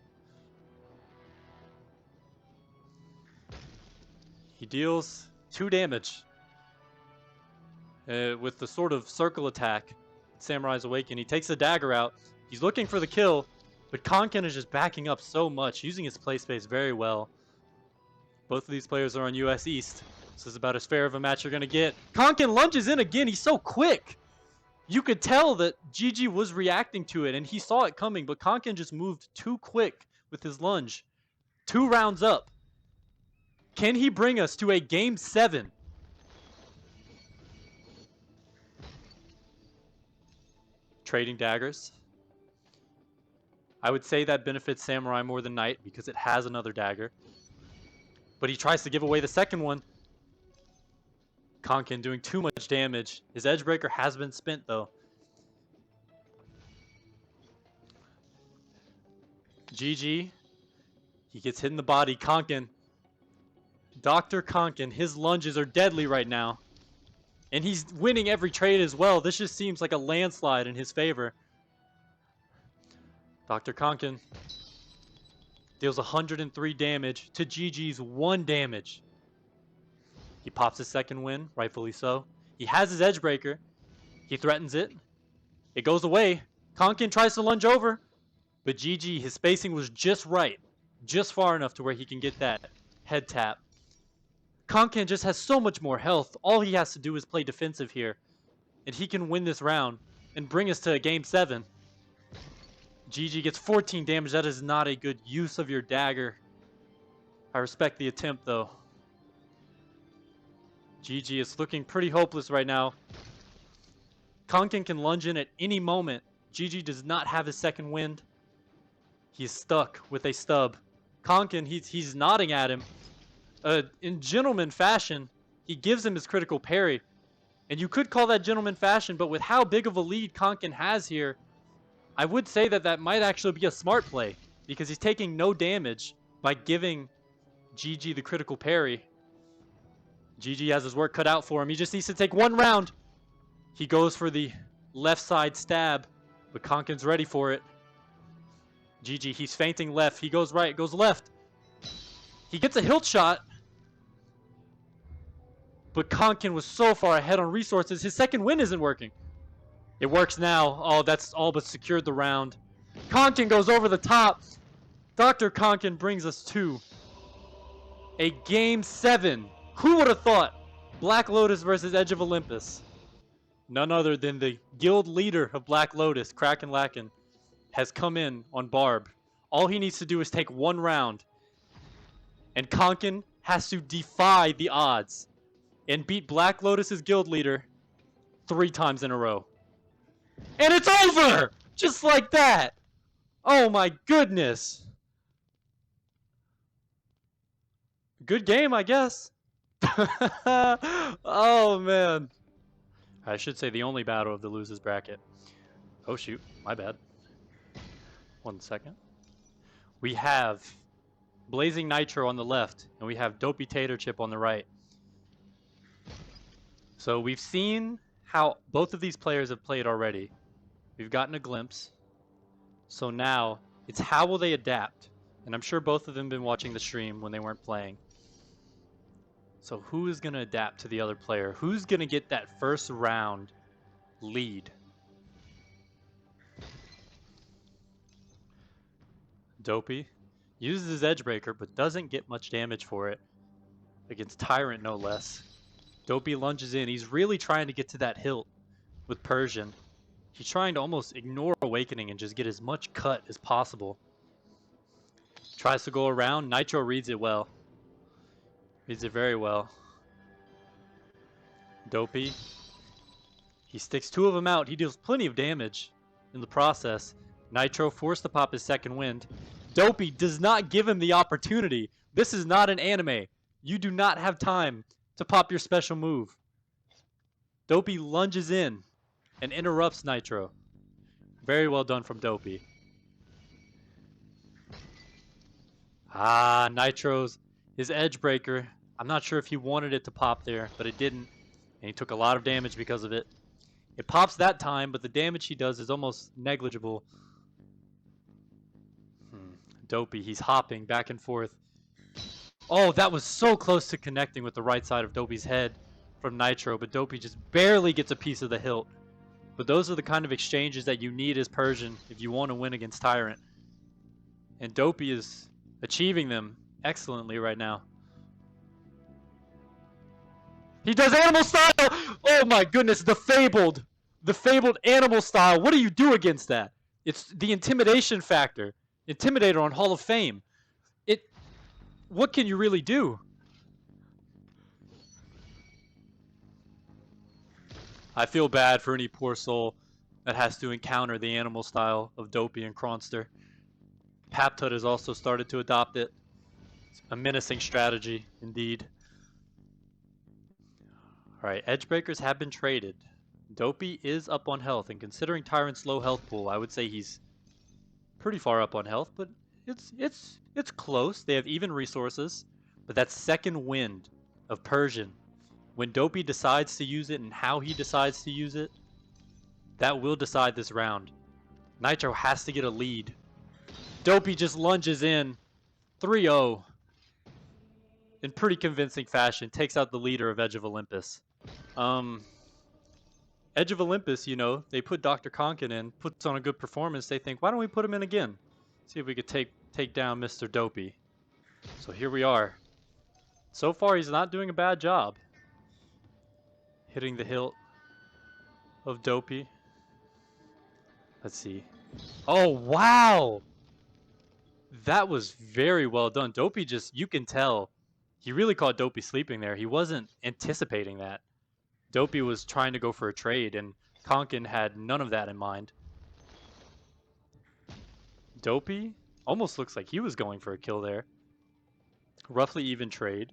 He deals 2 damage with the sort of circle attack. Samurai's Awaken. He takes the dagger out. He's looking for the kill, but Konkan is just backing up so much, using his play space very well. Both of these players are on US East. This is about as fair of a match you're going to get. Konkan lunges in again. He's so quick. You could tell that GG was reacting to it, and he saw it coming, but Konkan just moved too quick with his lunge. 2 rounds up. Can he bring us to a Game 7? Trading daggers. I would say that benefits Samurai more than Knight because it has another dagger. But he tries to give away the second one. Konkan doing too much damage. His edge breaker has been spent though. GG. He gets hit in the body. Konkan. Dr. Konkan. His lunges are deadly right now. And he's winning every trade as well. This just seems like a landslide in his favor. Dr. Konkan deals 103 damage to GG's 1 damage. He pops his second win, rightfully so. He has his edge breaker. He threatens it. It goes away. Konkan tries to lunge over. But GG, his spacing was just right. Just far enough to where he can get that head tap. Konkan just has so much more health. All he has to do is play defensive here. And he can win this round and bring us to a Game 7. GG gets 14 damage. That is not a good use of your dagger. I respect the attempt though. GG is looking pretty hopeless right now. Konkan can lunge in at any moment. GG does not have his second wind. He's stuck with a stub. Konkan, he's nodding at him. In gentleman fashion, he gives him his critical parry. And you could call that gentleman fashion, but with how big of a lead Konkan has here, I would say that that might actually be a smart play. Because he's taking no damage by giving GG the critical parry. GG has his work cut out for him. He just needs to take 1 round. He goes for the left side stab, but Konkan's ready for it. GG, he's feinting left. He goes right, goes left. He gets a hilt shot. But Konkan was so far ahead on resources, his second win isn't working. It works now. Oh, that's all but secured the round. Konkan goes over the top. Dr. Konkan brings us to a Game 7. Who would have thought? Black Lotus versus Edge of Olympus. None other than the guild leader of Black Lotus, Kraken Laken, has come in on Barb. All he needs to do is take one round. And Konkan has to defy the odds and beat Black Lotus's guild leader 3 times in a row. And it's over! Just like that! Oh my goodness! Good game, I guess. Oh man. I should say the only battle of the losers bracket. Oh shoot, my bad. 1 second. We have Blazing Nitro on the left, and we have Dopey Tater Chip on the right. So we've seen how both of these players have played already. We've gotten a glimpse. So now, it's how will they adapt? And I'm sure both of them have been watching the stream when they weren't playing. So who is going to adapt to the other player? Who's going to get that first round lead? Dopey uses his Edgebreaker, but doesn't get much damage for it. Against Tyrant, no less. Dopey lunges in. He's really trying to get to that hilt with Persian. He's trying to almost ignore Awakening and just get as much cut as possible. Tries to go around. Nitro reads it well. Reads it very well. Dopey. He sticks 2 of them out. He deals plenty of damage in the process. Nitro forced to pop his second wind. Dopey does not give him the opportunity. This is not an anime. You do not have time to pop your special move. Dopey lunges in and interrupts Nitro. Very well done from Dopey. Nitro's his Edgebreaker. I'm not sure if he wanted it to pop there, but it didn't. And he took a lot of damage because of it. It pops that time, but the damage he does is almost negligible. Dopey, he's hopping back and forth. Oh, that was so close to connecting with the right side of Dopey's head from Nitro, but Dopey just barely gets a piece of the hilt. But those are the kind of exchanges that you need as Persian if you want to win against Tyrant. And Dopey is achieving them excellently right now. He does animal style! Oh my goodness, the fabled animal style. What do you do against that? It's the intimidation factor. Intimidator on Hall of Fame. What can you really do? I feel bad for any poor soul that has to encounter the animal style of Dopey and Kronster. Papta has also started to adopt it. It's a menacing strategy, indeed. Alright, Edgebreakers have been traded. Dopey is up on health, and considering Tyrant's low health pool, I would say he's pretty far up on health, but it's close. They have even resources, but that second wind of Persian, when Dopey decides to use it and how he decides to use it, that will decide this round. Nitro has to get a lead. Dopey just lunges in 3-0 in pretty convincing fashion, takes out the leader of Edge of Olympus. Edge of Olympus, you know, they put Dr. Konkan in, puts on a good performance. They think, why don't we put him in again? See if we could take down Mr. Dopey. So here we are. So far, he's not doing a bad job. Hitting the hilt of Dopey. Let's see. Oh, wow! That was very well done. Dopey just, you can tell, he really caught Dopey sleeping there. He wasn't anticipating that. Dopey was trying to go for a trade, and Konkan had none of that in mind. Dopey almost looks like he was going for a kill there. Roughly even trade.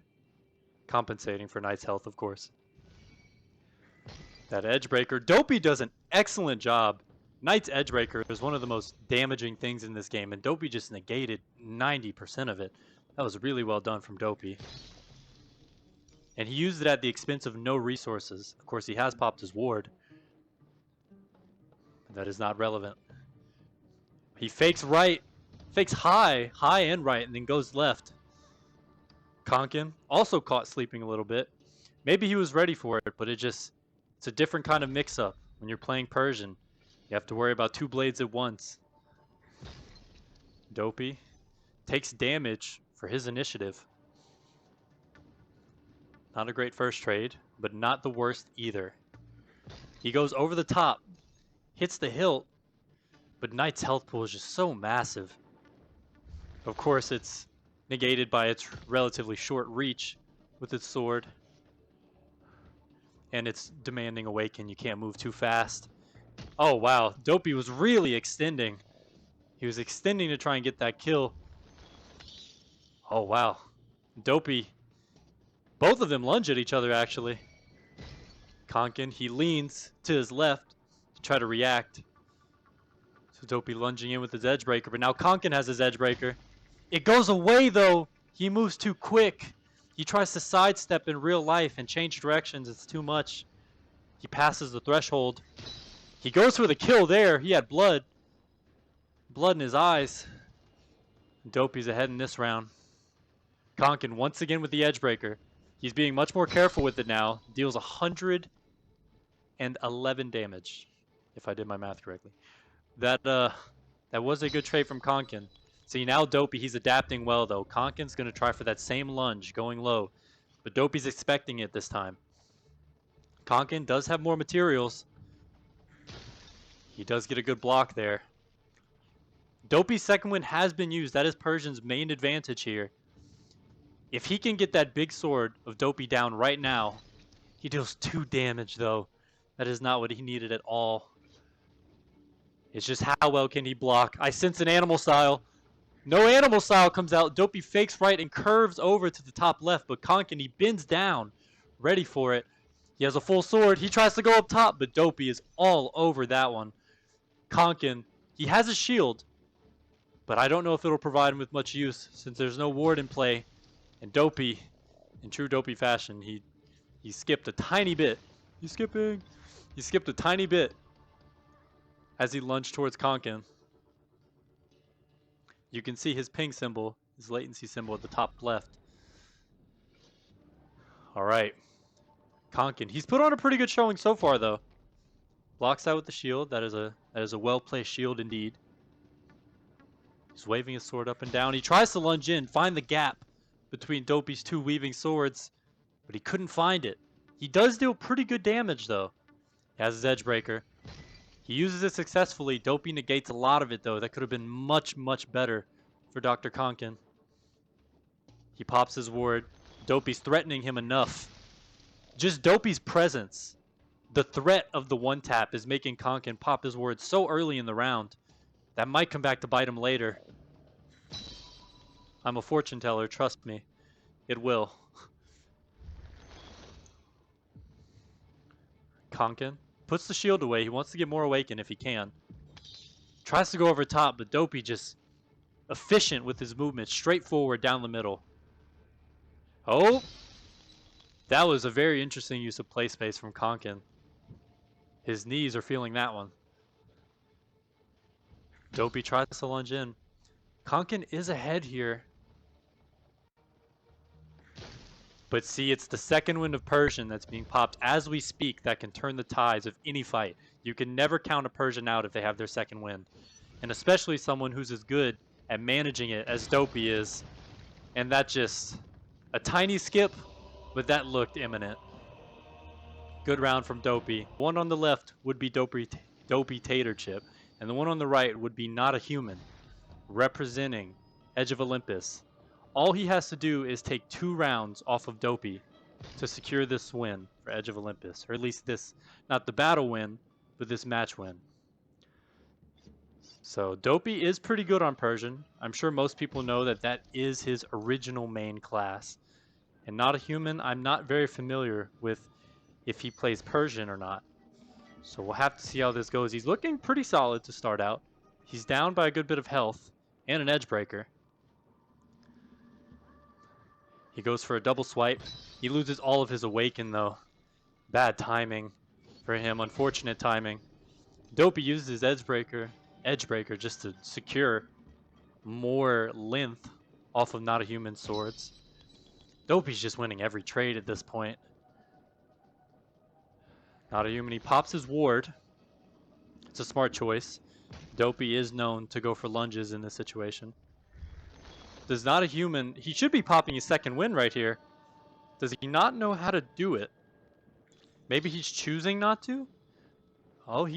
Compensating for Knight's health, of course. That Edgebreaker. Dopey does an excellent job. Knight's Edgebreaker is one of the most damaging things in this game, and Dopey just negated 90% of it. That was really well done from Dopey. And he used it at the expense of no resources. Of course, he has popped his ward. That is not relevant. He fakes right, fakes high and right, and then goes left. Konkan also caught sleeping a little bit. Maybe he was ready for it, but it's a different kind of mix-up when you're playing Persian. You have to worry about 2 blades at once. Dopey takes damage for his initiative. Not a great first trade, but not the worst either. He goes over the top, hits the hilt, but Knight's health pool is just so massive. Of course, it's negated by its relatively short reach with its sword. And it's demanding awaken. You can't move too fast. Oh, wow. Dopey was really extending. He was extending to try and get that kill. Oh, wow. Dopey. Both of them lunge at each other, actually. Konkan, he leans to his left to try to react. So Dopey lunging in with his edge breaker, but now Konkan has his edge breaker. It goes away, though. He moves too quick. He tries to sidestep in real life and change directions. It's too much. He passes the threshold. He goes for the kill there. He had blood. Blood in his eyes. Dopey's ahead in this round. Konkan once again with the edge breaker. He's being much more careful with it now. Deals 111 damage, if I did my math correctly. That was a good trade from Konkan. See, now Dopey, he's adapting well, though. Konkan's going to try for that same lunge, going low. But Dopey's expecting it this time. Konkan does have more materials. He does get a good block there. Dopey's second wind has been used. That is Persian's main advantage here. If he can get that big sword of Dopey down right now, he deals 2 damage, though. That is not what he needed at all. It's just how well can he block. I sense an animal style. No animal style comes out. Dopey fakes right and curves over to the top left, but Konkan, he bends down, ready for it. He has a full sword. He tries to go up top, but Dopey is all over that one. Konkan, he has a shield, but I don't know if it'll provide him with much use since there's no ward in play. And Dopey, in true Dopey fashion, he skipped a tiny bit. He's skipping. He skipped a tiny bit as he lunged towards Konkan. You can see his ping symbol, his latency symbol at the top left. All right. Konkan, he's put on a pretty good showing so far, though. Blocks out with the shield. That is a well-placed shield indeed. He's waving his sword up and down. He tries to lunge in, find the gap between Dopey's 2 weaving swords, but he couldn't find it. He does deal pretty good damage, though. He has his edge breaker. He uses it successfully. Dopey negates a lot of it, though. That could have been much, much better for Dr. Konkan. He pops his ward. Dopey's threatening him enough. Just Dopey's presence, the threat of the one tap, is making Konkan pop his ward so early in the round. That might come back to bite him later. I'm a fortune teller, trust me. It will. Konkan puts the shield away. He wants to get more awaken if he can. Tries to go over top, but Dopey just efficient with his movement, straightforward down the middle. Oh! That was a very interesting use of play space from Konkan. His knees are feeling that one. Dopey tries to lunge in. Konkan is ahead here. But see, it's the second wind of Persian that's being popped as we speak that can turn the tides of any fight. You can never count a Persian out if they have their second wind. And especially someone who's as good at managing it as Dopey is. And that just, a tiny skip, but that looked imminent. Good round from Dopey. One on the left would be Dopey Tater Chip, and the one on the right would be Not a Human, representing Edge of Olympus. All he has to do is take 2 rounds off of Dopey to secure this win for Edge of Olympus, or at least this, not the battle win, but this match win. So Dopey is pretty good on Persian. I'm sure most people know that that is his original main class. And Not a Human, I'm not very familiar with if he plays Persian or not. So we'll have to see how this goes. He's looking pretty solid to start out. He's down by a good bit of health and an edge breaker. He goes for a double swipe. He loses all of his awaken, though. Bad timing for him. Unfortunate timing. Dopey uses his edge breaker just to secure more length off of Not a Human swords. Dopey's just winning every trade at this point. Not a human. He pops his ward. It's a smart choice. Dopey is known to go for lunges in this situation. Does not a human... He should be popping his second win right here. Does he not know how to do it? Maybe he's choosing not to? Oh,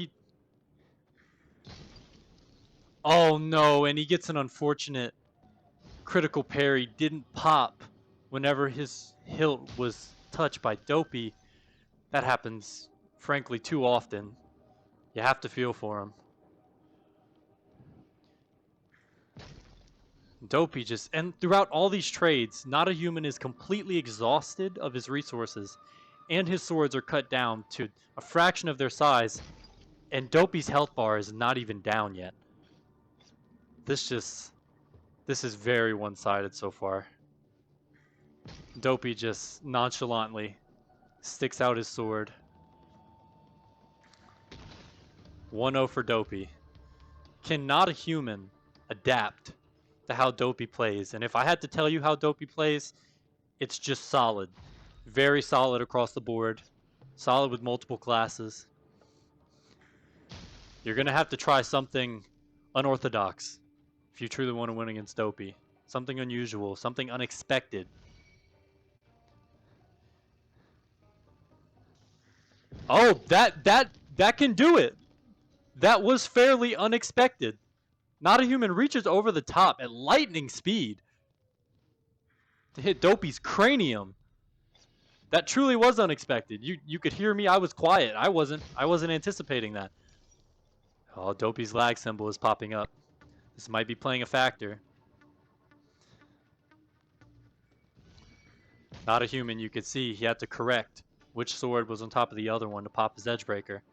Oh no, and he gets an unfortunate critical parry. Didn't pop whenever his hilt was touched by Dopey. That happens, frankly, too often. You have to feel for him. Dopey just... And throughout all these trades, Not a Human is completely exhausted of his resources. And his swords are cut down to a fraction of their size. And Dopey's health bar is not even down yet. This is very one-sided so far. Dopey just nonchalantly sticks out his sword. 1-0 for Dopey. Can Not a Human adapt to how Dopey plays? And if I had to tell you how Dopey plays, it's just solid. Very solid across the board. Solid with multiple classes. You're going to have to try something unorthodox if you truly want to win against Dopey. Something unusual, something unexpected. Oh, that can do it. That was fairly unexpected. Not a Human reaches over the top at lightning speed to hit Dopey's cranium. That truly was unexpected. You could hear me. I was quiet. I wasn't anticipating that. Oh, Dopey's lag symbol is popping up. This might be playing a factor. Not a Human, you could see he had to correct which sword was on top of the other one to pop his edge breaker.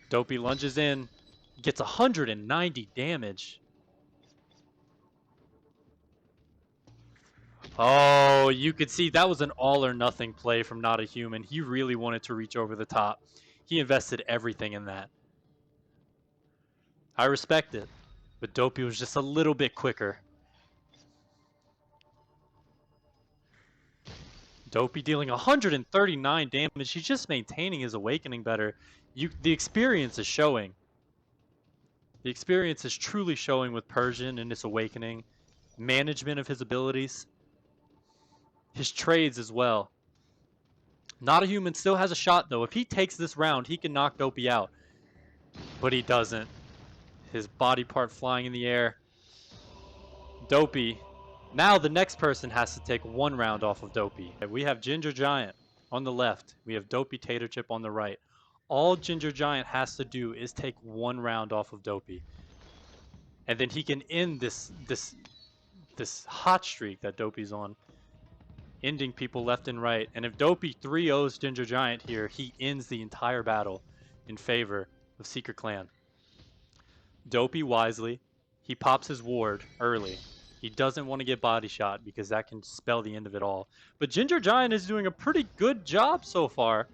Dopey lunges in, gets 190 damage. Oh, you could see that was an all or nothing play from Not a Human. He really wanted to reach over the top. He invested everything in that. I respect it, but Dopey was just a little bit quicker. Dopey dealing 139 damage. He's just maintaining his awakening better. The experience is showing. The experience is truly showing with Persian and his awakening. Management of his abilities. His trades as well. Not a Human still has a shot though. If he takes this round, he can knock Dopey out. But he doesn't. His body part flying in the air. Dopey. Now the next person has to take one round off of Dopey. We have Ginger Giant on the left. We have Dopey Tater Chip on the right. All Ginger Giant has to do is take one round off of Dopey. And then he can end this hot streak that Dopey's on. Ending people left and right. And if Dopey 3-0s Ginger Giant here, he ends the entire battle in favor of Secret Clan. Dopey wisely, he pops his ward early. He doesn't want to get body shot because that can spell the end of it all. But Ginger Giant is doing a pretty good job so far.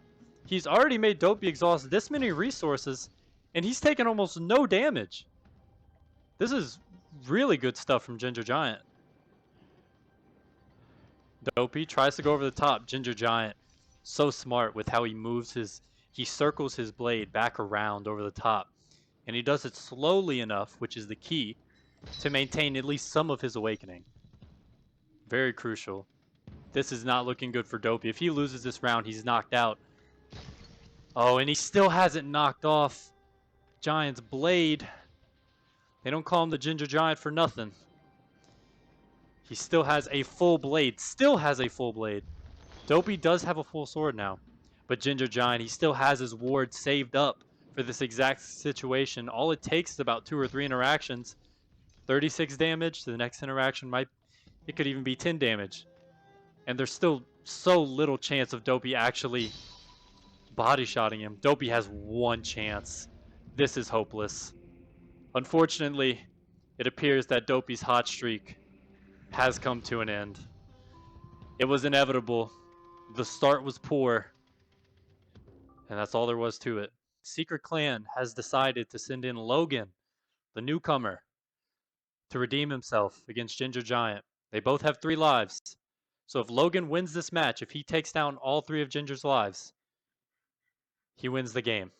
He's already made Dopey exhaust this many resources, and he's taken almost no damage. This is really good stuff from Ginger Giant. Dopey tries to go over the top. Ginger Giant, so smart with how he moves he circles his blade back around over the top. And he does it slowly enough, which is the key, to maintain at least some of his awakening. Very crucial. This is not looking good for Dopey. If he loses this round, he's knocked out. Oh, and he still hasn't knocked off Giant's blade. They don't call him the Ginger Giant for nothing. He still has a full blade. Still has a full blade. Dopey does have a full sword now. But Ginger Giant, he still has his ward saved up for this exact situation. All it takes is about 2 or 3 interactions. 36 damage. The next interaction it could even be 10 damage. And there's still so little chance of Dopey actually body-shotting him. Dopey has 1 chance. This is hopeless. Unfortunately, it appears that Dopey's hot streak has come to an end. It was inevitable. The start was poor. And that's all there was to it. Secret Clan has decided to send in Logan, the newcomer, to redeem himself against Ginger Giant. They both have 3 lives. So if Logan wins this match, if he takes down all 3 of Ginger's lives, he wins the game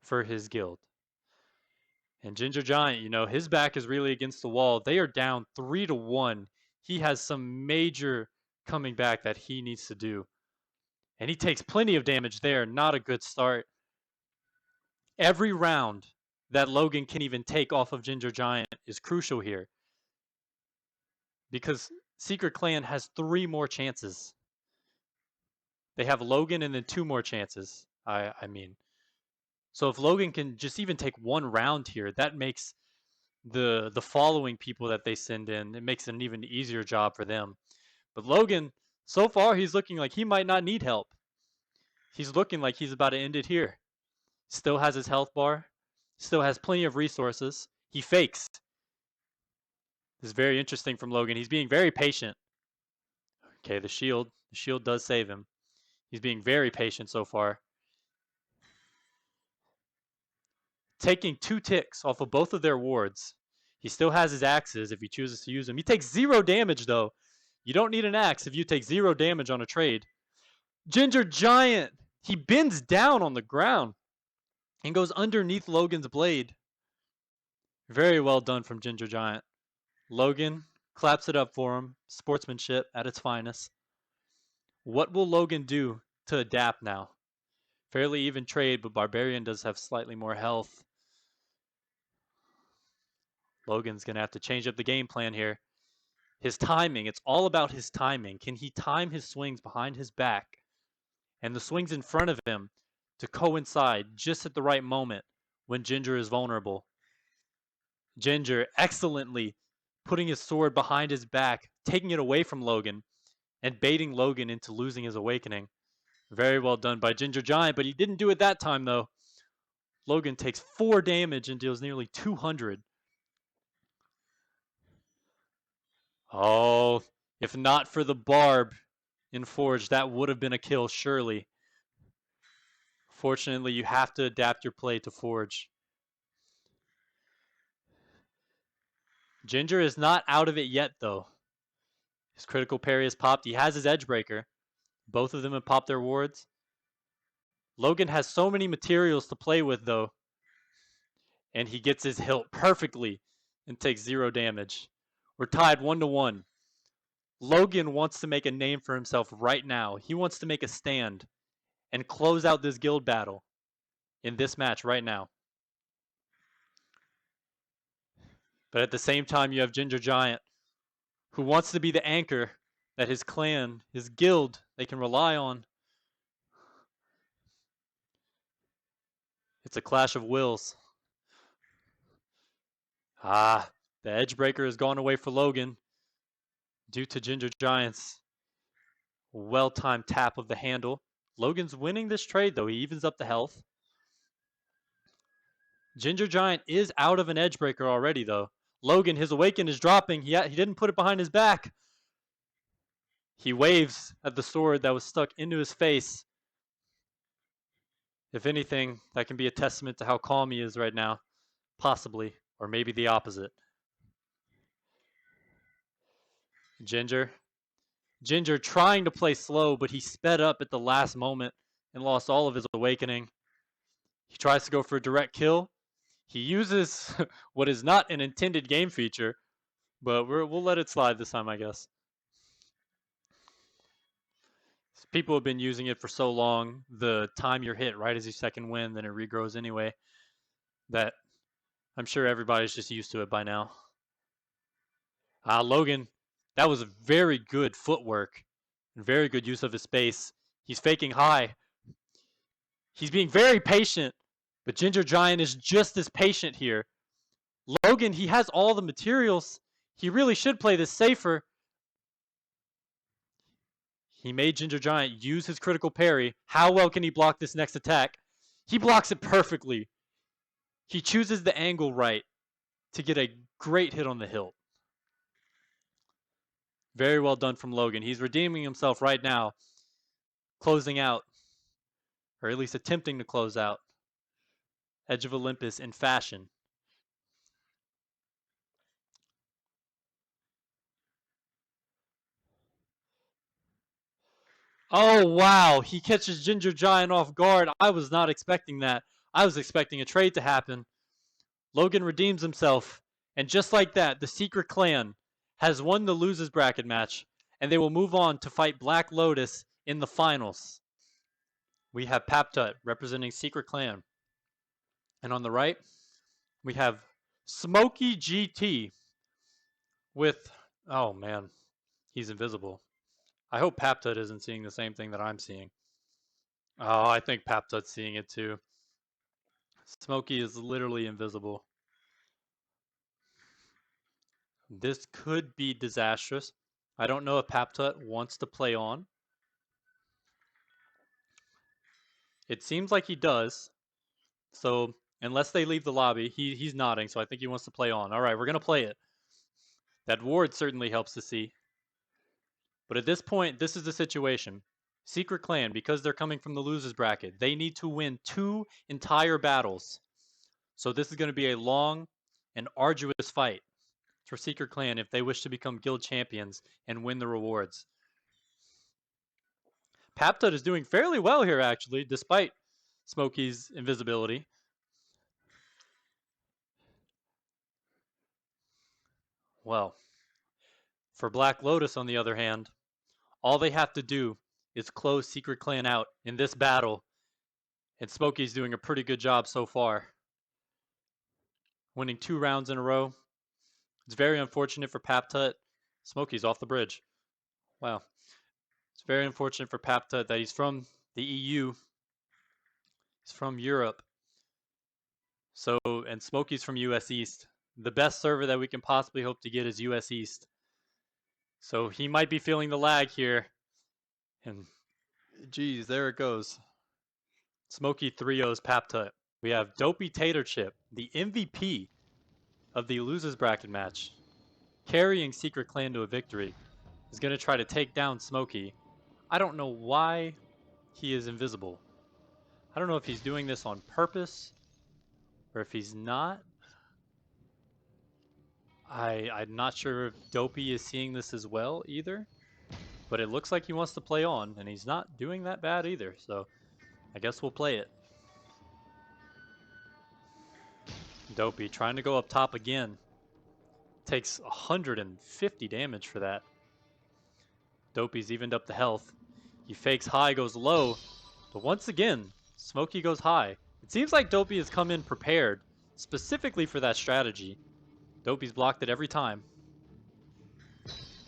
for his guild. And Ginger Giant, you know, his back is really against the wall. They are down 3-1. He has some major coming back that he needs to do. And he takes plenty of damage there. Not a good start. Every round that Logan can even take off of Ginger Giant is crucial here. Because Secret Clan has 3 more chances. They have Logan and then 2 more chances, I mean. So if Logan can just even take 1 round here, that makes the following people that they send in, it makes it an even easier job for them. But Logan, so far, he's looking like he might not need help. He's looking like he's about to end it here. Still has his health bar. Still has plenty of resources. He fakes. This is very interesting from Logan. He's being very patient. Okay, the shield. The shield does save him. He's being very patient so far. Taking 2 ticks off of both of their wards. He still has his axes if he chooses to use them. He takes 0 damage, though. You don't need an axe if you take 0 damage on a trade. Ginger Giant! He bends down on the ground and goes underneath Logan's blade. Very well done from Ginger Giant. Logan claps it up for him. Sportsmanship at its finest. What will Logan do to adapt now? Fairly even trade, but Barbarian does have slightly more health. Logan's going to have to change up the game plan here. His timing, it's all about his timing. Can he time his swings behind his back and the swings in front of him to coincide just at the right moment when Ginger is vulnerable? Ginger excellently putting his sword behind his back, taking it away from Logan, and baiting Logan into losing his awakening. Very well done by Ginger Giant, but he didn't do it that time, though. Logan takes 4 damage and deals nearly 200. Oh, if not for the barb in Forge, that would have been a kill, surely. Fortunately, you have to adapt your play to Forge. Ginger is not out of it yet, though. His critical parry is popped. He has his edge breaker. Both of them have popped their wards. Logan has so many materials to play with, though. And he gets his hilt perfectly and takes 0 damage. We're tied 1-1. Logan wants to make a name for himself right now. He wants to make a stand and close out this guild battle in this match right now. But at the same time, you have Ginger Giant, who wants to be the anchor that his clan, his guild, they can rely on. It's a clash of wills. Ah, the edge breaker has gone away for Logan due to Ginger Giant's well-timed tap of the handle. Logan's winning this trade, though. He evens up the health. Ginger Giant is out of an edge breaker already, though. Logan, his awaken is dropping. He didn't put it behind his back. He waves at the sword that was stuck into his face. If anything, that can be a testament to how calm he is right now. Possibly. Or maybe the opposite. Ginger trying to play slow, but he sped up at the last moment and lost all of his awakening. He tries to go for a direct kill. He uses what is not an intended game feature, but we'll let it slide this time, I guess. People have been using it for so long, the time you're hit right as your second win, then it regrows anyway, that I'm sure everybody's just used to it by now. Logan, that was very good footwork and very good use of his space. He's faking high. He's being very patient, but Ginger Giant is just as patient here. Logan, he has all the materials. He really should play this safer. He made Ginger Giant use his critical parry. How well can he block this next attack? He blocks it perfectly. He chooses the angle right to get a great hit on the hilt. Very well done from Logan. He's redeeming himself right now. Closing out. Or at least attempting to close out. Edge of Olympus in fashion. Oh, wow. He catches Ginger Giant off guard. I was not expecting that. I was expecting a trade to happen. Logan redeems himself. And just like that, the Secret Clan has won the losers bracket match. And they will move on to fight Black Lotus in the finals. We have Papta representing Secret Clan. And on the right, we have Smokey GT with, oh man, he's invisible. I hope Papta isn't seeing the same thing that I'm seeing. Oh, I think Papta's seeing it too. Smokey is literally invisible. This could be disastrous. I don't know if Papta wants to play on. It seems like he does. So unless they leave the lobby, he's nodding, so I think he wants to play on. All right, we're going to play it. That ward certainly helps to see. But at this point, this is the situation. Secret Clan, because they're coming from the losers bracket, they need to win 2 entire battles. So this is going to be a long and arduous fight for Secret Clan if they wish to become guild champions and win the rewards. Papta is doing fairly well here, actually, despite Smokey's invisibility. Well, for Black Lotus, on the other hand, all they have to do is close Secret Clan out in this battle, and Smokey's doing a pretty good job so far. Winning 2 rounds in a row. It's very unfortunate for Papta. Smokey's off the bridge. Wow. It's very unfortunate for Papta that he's from the EU. He's from Europe. So, and Smokey's from US East. The best server that we can possibly hope to get is US East. So he might be feeling the lag here. And geez, there it goes. Smokey 3-0's Papta. We have Dopey Tater Chip, the MVP of the losers bracket match, carrying Secret Clan to a victory, is going to try to take down Smokey. I don't know why he is invisible. I don't know if he's doing this on purpose or if he's not. I'm not sure if Dopey is seeing this as well either, but it looks like he wants to play on, and he's not doing that bad either, so I guess we'll play it. Dopey trying to go up top again. Takes 150 damage for that. Dopey's evened up the health. He fakes high, goes low, but once again, Smokey goes high. It seems like Dopey has come in prepared, specifically for that strategy. Dopey's blocked it every time.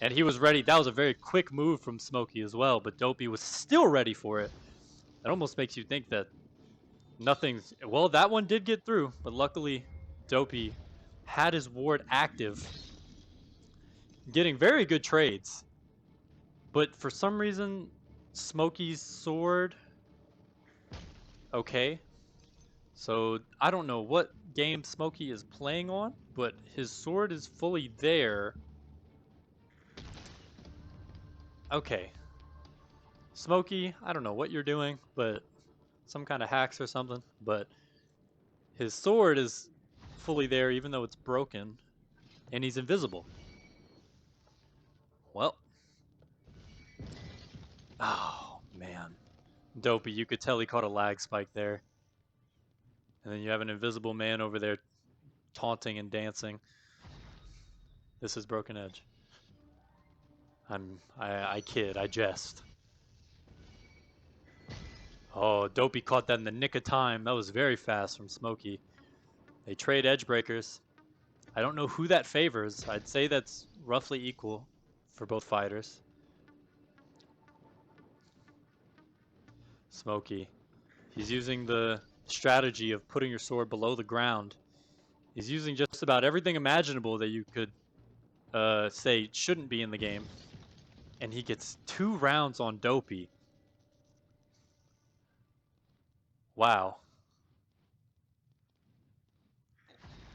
And he was ready. That was a very quick move from Smokey as well, but Dopey was still ready for it. That almost makes you think that nothing's... Well, that one did get through, but luckily Dopey had his ward active. Getting very good trades. But for some reason, Smokey's sword... Okay. So, I don't know what game Smokey is playing on, but his sword is fully there. Okay. Smokey, I don't know what you're doing, but some kind of hacks or something, but his sword is fully there even though it's broken, and he's invisible. Well. Oh, man. Dopey, you could tell he caught a lag spike there. And then you have an invisible man over there taunting and dancing. This is Broken Edge. I kid, I jest. Oh, Dopey caught that in the nick of time. That was very fast from Smokey. They trade edge breakers. I don't know who that favors. I'd say that's roughly equal for both fighters. Smokey. He's using the strategy of putting your sword below the ground. He's using just about everything imaginable that you could say shouldn't be in the game. And he gets 2 rounds on Dopey. Wow.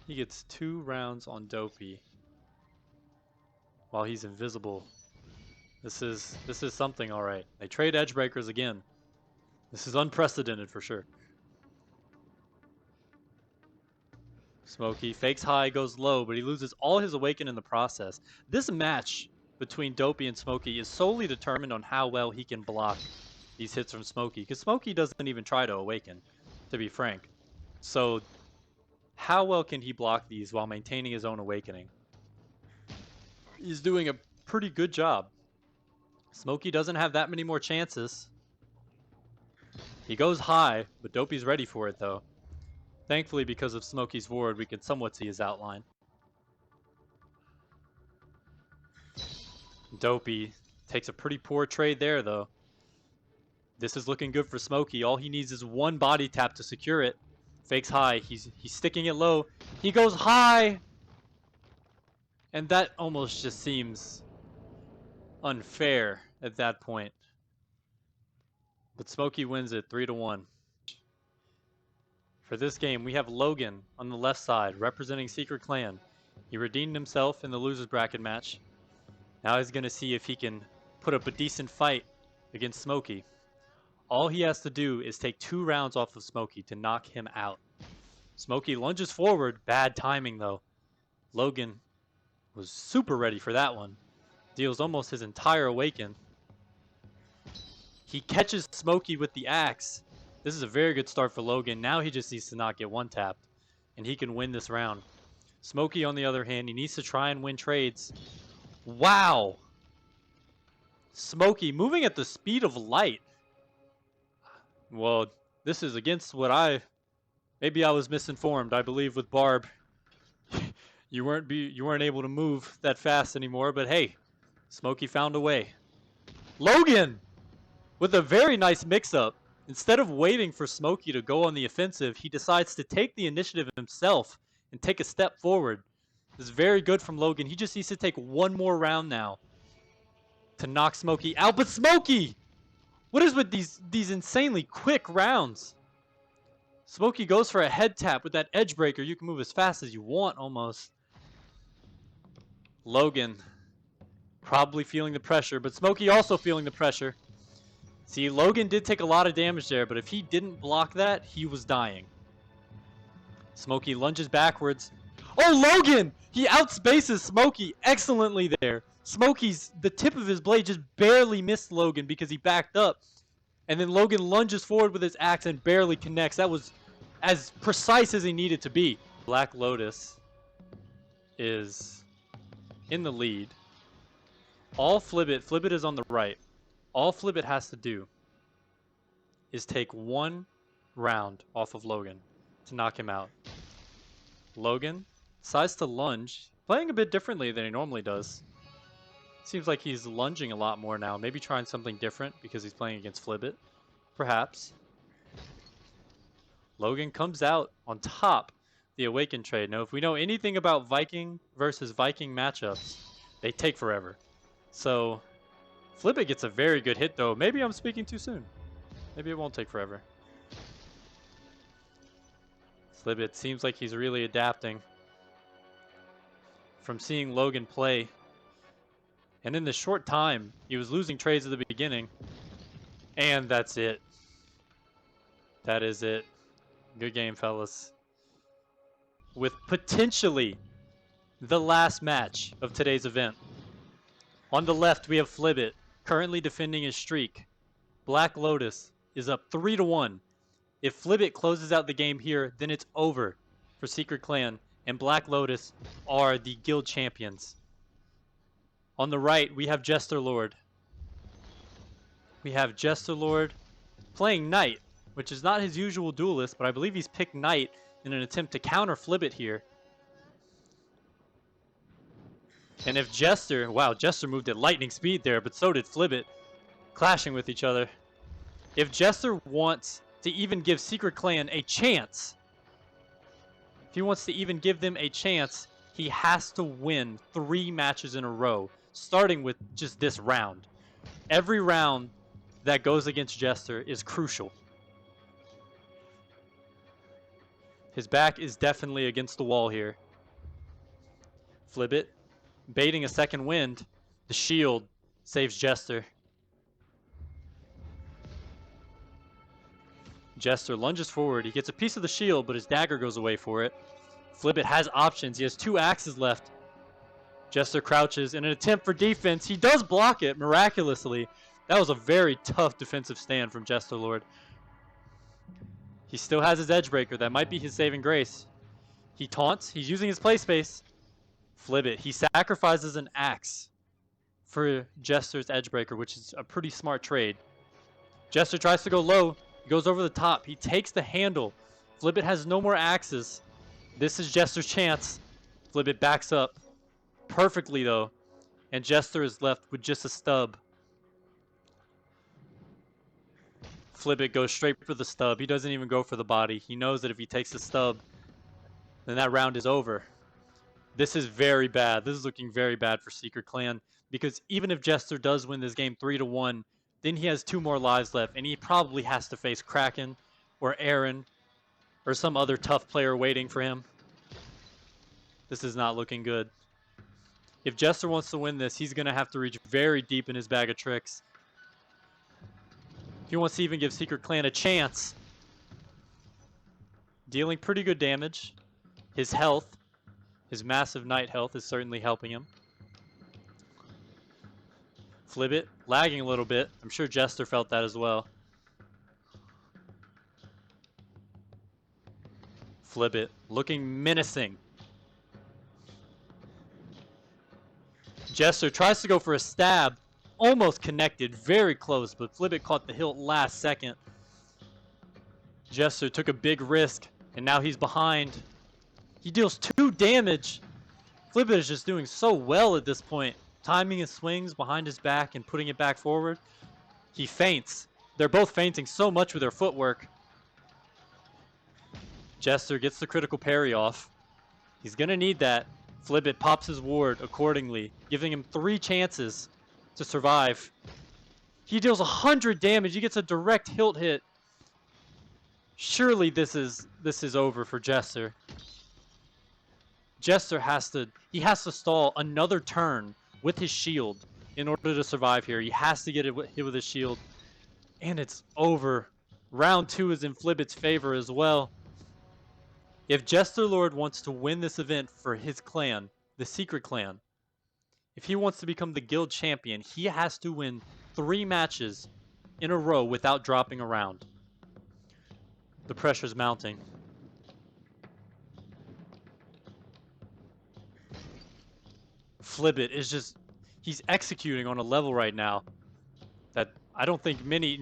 He gets 2 rounds on Dopey while he's invisible. This is something, all right. They trade edge breakers again. This is unprecedented for sure. Smokey fakes high, goes low, but he loses all his awaken in the process. This match between Dopey and Smokey is solely determined on how well he can block these hits from Smokey. Because Smokey doesn't even try to awaken, to be frank. So how well can he block these while maintaining his own awakening? He's doing a pretty good job. Smokey doesn't have that many more chances. He goes high, but Dopey's ready for it though. Thankfully, because of Smokey's ward, we can somewhat see his outline. Dopey takes a pretty poor trade there though. This is looking good for Smokey. All he needs is one body tap to secure it. Fakes high. He's sticking it low. He goes high! And that almost just seems unfair at that point. But Smokey wins it 3-1. For this game, we have Logan on the left side representing Secret Clan. He redeemed himself in the loser's bracket match. Now he's going to see if he can put up a decent fight against Smokey. All he has to do is take 2 rounds off of Smokey to knock him out. Smokey lunges forward. Bad timing though. Logan was super ready for that one. Deals almost his entire awaken. He catches Smokey with the axe. This is a very good start for Logan. Now he just needs to not get one tapped, and he can win this round. Smokey, on the other hand, he needs to try and win trades. Wow! Smokey moving at the speed of light. Well, this is against what maybe I was misinformed. I believe with Barb, you weren't able to move that fast anymore. But hey, Smokey found a way. Logan with a very nice mix-up. Instead of waiting for Smokey to go on the offensive, he decides to take the initiative himself and take a step forward. This is very good from Logan. He just needs to take one more round now to knock Smokey out. But Smokey! What is with these insanely quick rounds? Smokey goes for a head tap with that edge breaker. You can move as fast as you want almost. Logan probably feeling the pressure, but Smokey also feeling the pressure. See, Logan did take a lot of damage there, but if he didn't block that, he was dying. Smokey lunges backwards. Oh, Logan! He outspaces Smokey excellently there. The tip of his blade just barely missed Logan because he backed up. And then Logan lunges forward with his axe and barely connects. That was as precise as he needed to be. Black Lotus is in the lead. All Flippit is on the right. All Flippit has to do is take 1 round off of Logan to knock him out. Logan decides to lunge, playing a bit differently than he normally does. Seems like he's lunging a lot more now, maybe trying something different because he's playing against Flippit, perhaps. Logan comes out on top the Awaken trade. Now, if we know anything about Viking versus Viking matchups, they take forever. So Flippit gets a very good hit though. Maybe I'm speaking too soon. Maybe it won't take forever. Flippit seems like he's really adapting from seeing Logan play. And in the short time, he was losing trades at the beginning. And that's it. That is it. Good game, fellas. With potentially the last match of today's event. On the left, we have Flippit, currently defending his streak. Black Lotus is up 3-1. If Flippit closes out the game here, then it's over for Secret Clan, and Black Lotus are the guild champions. On the right, we have Jester Lord. We have Jester Lord playing Knight, which is not his usual duelist, but I believe he's picked Knight in an attempt to counter Flippit here. And if Jester, wow, Jester moved at lightning speed there, but so did Flippit, clashing with each other. If Jester wants to even give Secret Clan a chance, if he wants to even give them a chance, he has to win 3 matches in a row, starting with just this round. Every round that goes against Jester is crucial. His back is definitely against the wall here. Flippit baiting a second wind. The shield saves Jester. Jester lunges forward. He gets a piece of the shield, but his dagger goes away for it. Flippit has options. He has 2 axes left. Jester crouches in an attempt for defense. He does block it miraculously. That was a very tough defensive stand from Jester Lord. He still has his edge breaker. That might be his saving grace. He taunts. He's using his play space. Flippit. He sacrifices an axe for Jester's edge breaker, which is a pretty smart trade. Jester tries to go low. He goes over the top. He takes the handle. Flippit has no more axes. This is Jester's chance. Flippit backs up perfectly though, and Jester is left with just a stub. Flippit goes straight for the stub. He doesn't even go for the body. He knows that if he takes the stub, then that round is over. This is very bad. This is looking very bad for Secret Clan, because even if Jester does win this game 3-1, then he has 2 more lives left, and he probably has to face Kraken or Aaron or some other tough player waiting for him. This is not looking good. If Jester wants to win this, he's going to have to reach very deep in his bag of tricks. He wants to even give Secret Clan a chance. Dealing pretty good damage. His health, his massive night health, is certainly helping him. Flippit, lagging a little bit. I'm sure Jester felt that as well. Flippit, looking menacing. Jester tries to go for a stab. Almost connected, very close, but Flippit caught the hilt last second. Jester took a big risk, and now he's behind. He deals 2 damage. Flippit is just doing so well at this point. Timing his swings behind his back and putting it back forward. He feints. They're both feinting so much with their footwork. Jester gets the critical parry off. He's going to need that. Flippit pops his ward accordingly, giving him 3 chances to survive. He deals 100 damage. He gets a direct hilt hit. Surely this is over for Jester. Jester has to stall another turn with his shield in order to survive here. He has to get it hit with his shield, and it's over. Round 2 is in Flippit's favor as well. If Jester Lord wants to win this event for his clan, the Secret Clan, if he wants to become the guild champion, he has to win 3 matches in a row without dropping a round. The pressure's mounting. Flippit is just, he's executing on a level right now that I don't think many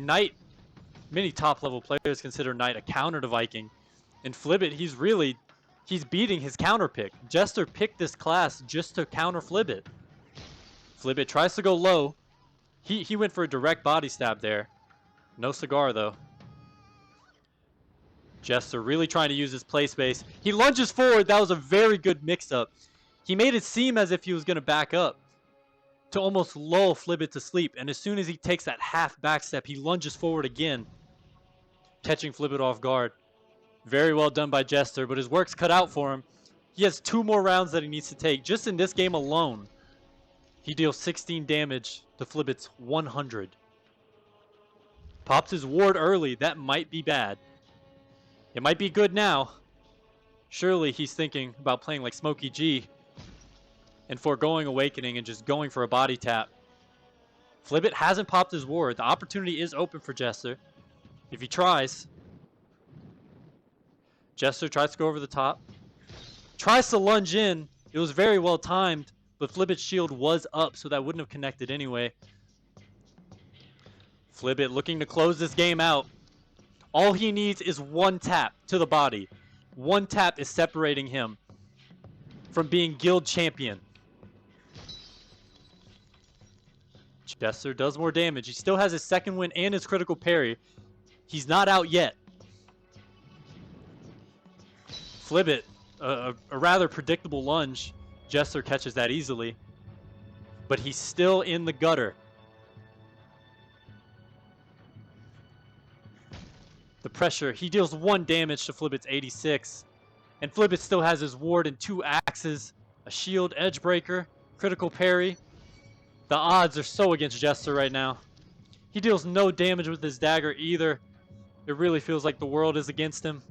top level players consider Knight a counter to Viking. And Flippit, he's beating his counter pick. Jester picked this class just to counter Flippit. Flippit tries to go low. He went for a direct body stab there. No cigar though. Jester really trying to use his play space. He lunges forward. That was a very good mix-up. He made it seem as if he was going to back up to almost lull Flippit to sleep. And as soon as he takes that half back step, he lunges forward again, catching Flippit off guard. Very well done by Jester, but his work's cut out for him. He has 2 more rounds that he needs to take. Just in this game alone, he deals 16 damage to Flippit's 100. Pops his ward early. That might be bad. It might be good now. Surely he's thinking about playing like Smokey G and foregoing Awakening and just going for a body tap. Flippit hasn't popped his ward. The opportunity is open for Jester if he tries. Jester tries to go over the top. Tries to lunge in. It was very well timed, but Flippit's shield was up, so that wouldn't have connected anyway. Flippit looking to close this game out. All he needs is 1 tap to the body. 1 tap is separating him from being guild champion. Jester does more damage. He still has his 2nd win and his critical parry. He's not out yet. Flippit, a rather predictable lunge. Jester catches that easily, but he's still in the gutter. The pressure, he deals 1 damage to Flippit's 86, and Flippit still has his ward and 2 axes, a shield, edge breaker, critical parry. The odds are so against Jester right now. He deals no damage with his dagger either. It really feels like the world is against him.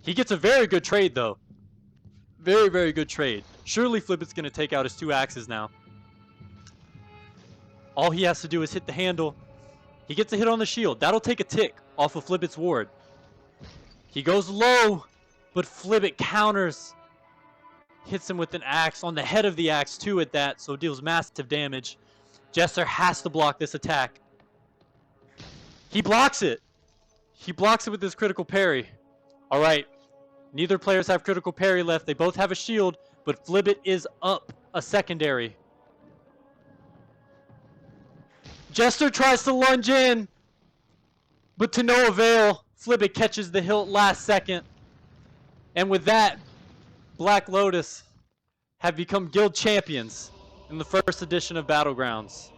He gets a very good trade though. Very, very good trade. Surely Flippit's going to take out his 2 axes now. All he has to do is hit the handle. He gets a hit on the shield. That'll take a tick off of Flippit's ward. He goes low, but Flippit counters. Hits him with an axe on the head of the axe too at that, so it deals massive damage. Jester has to block this attack. He blocks it. He blocks it with his critical parry. All right. Neither players have critical parry left. They both have a shield, but Flippit is up a secondary. Jester tries to lunge in, but to no avail. Flippit catches the hilt last second. And with that, Black Lotus have become guild champions in the first edition of Battlegrounds.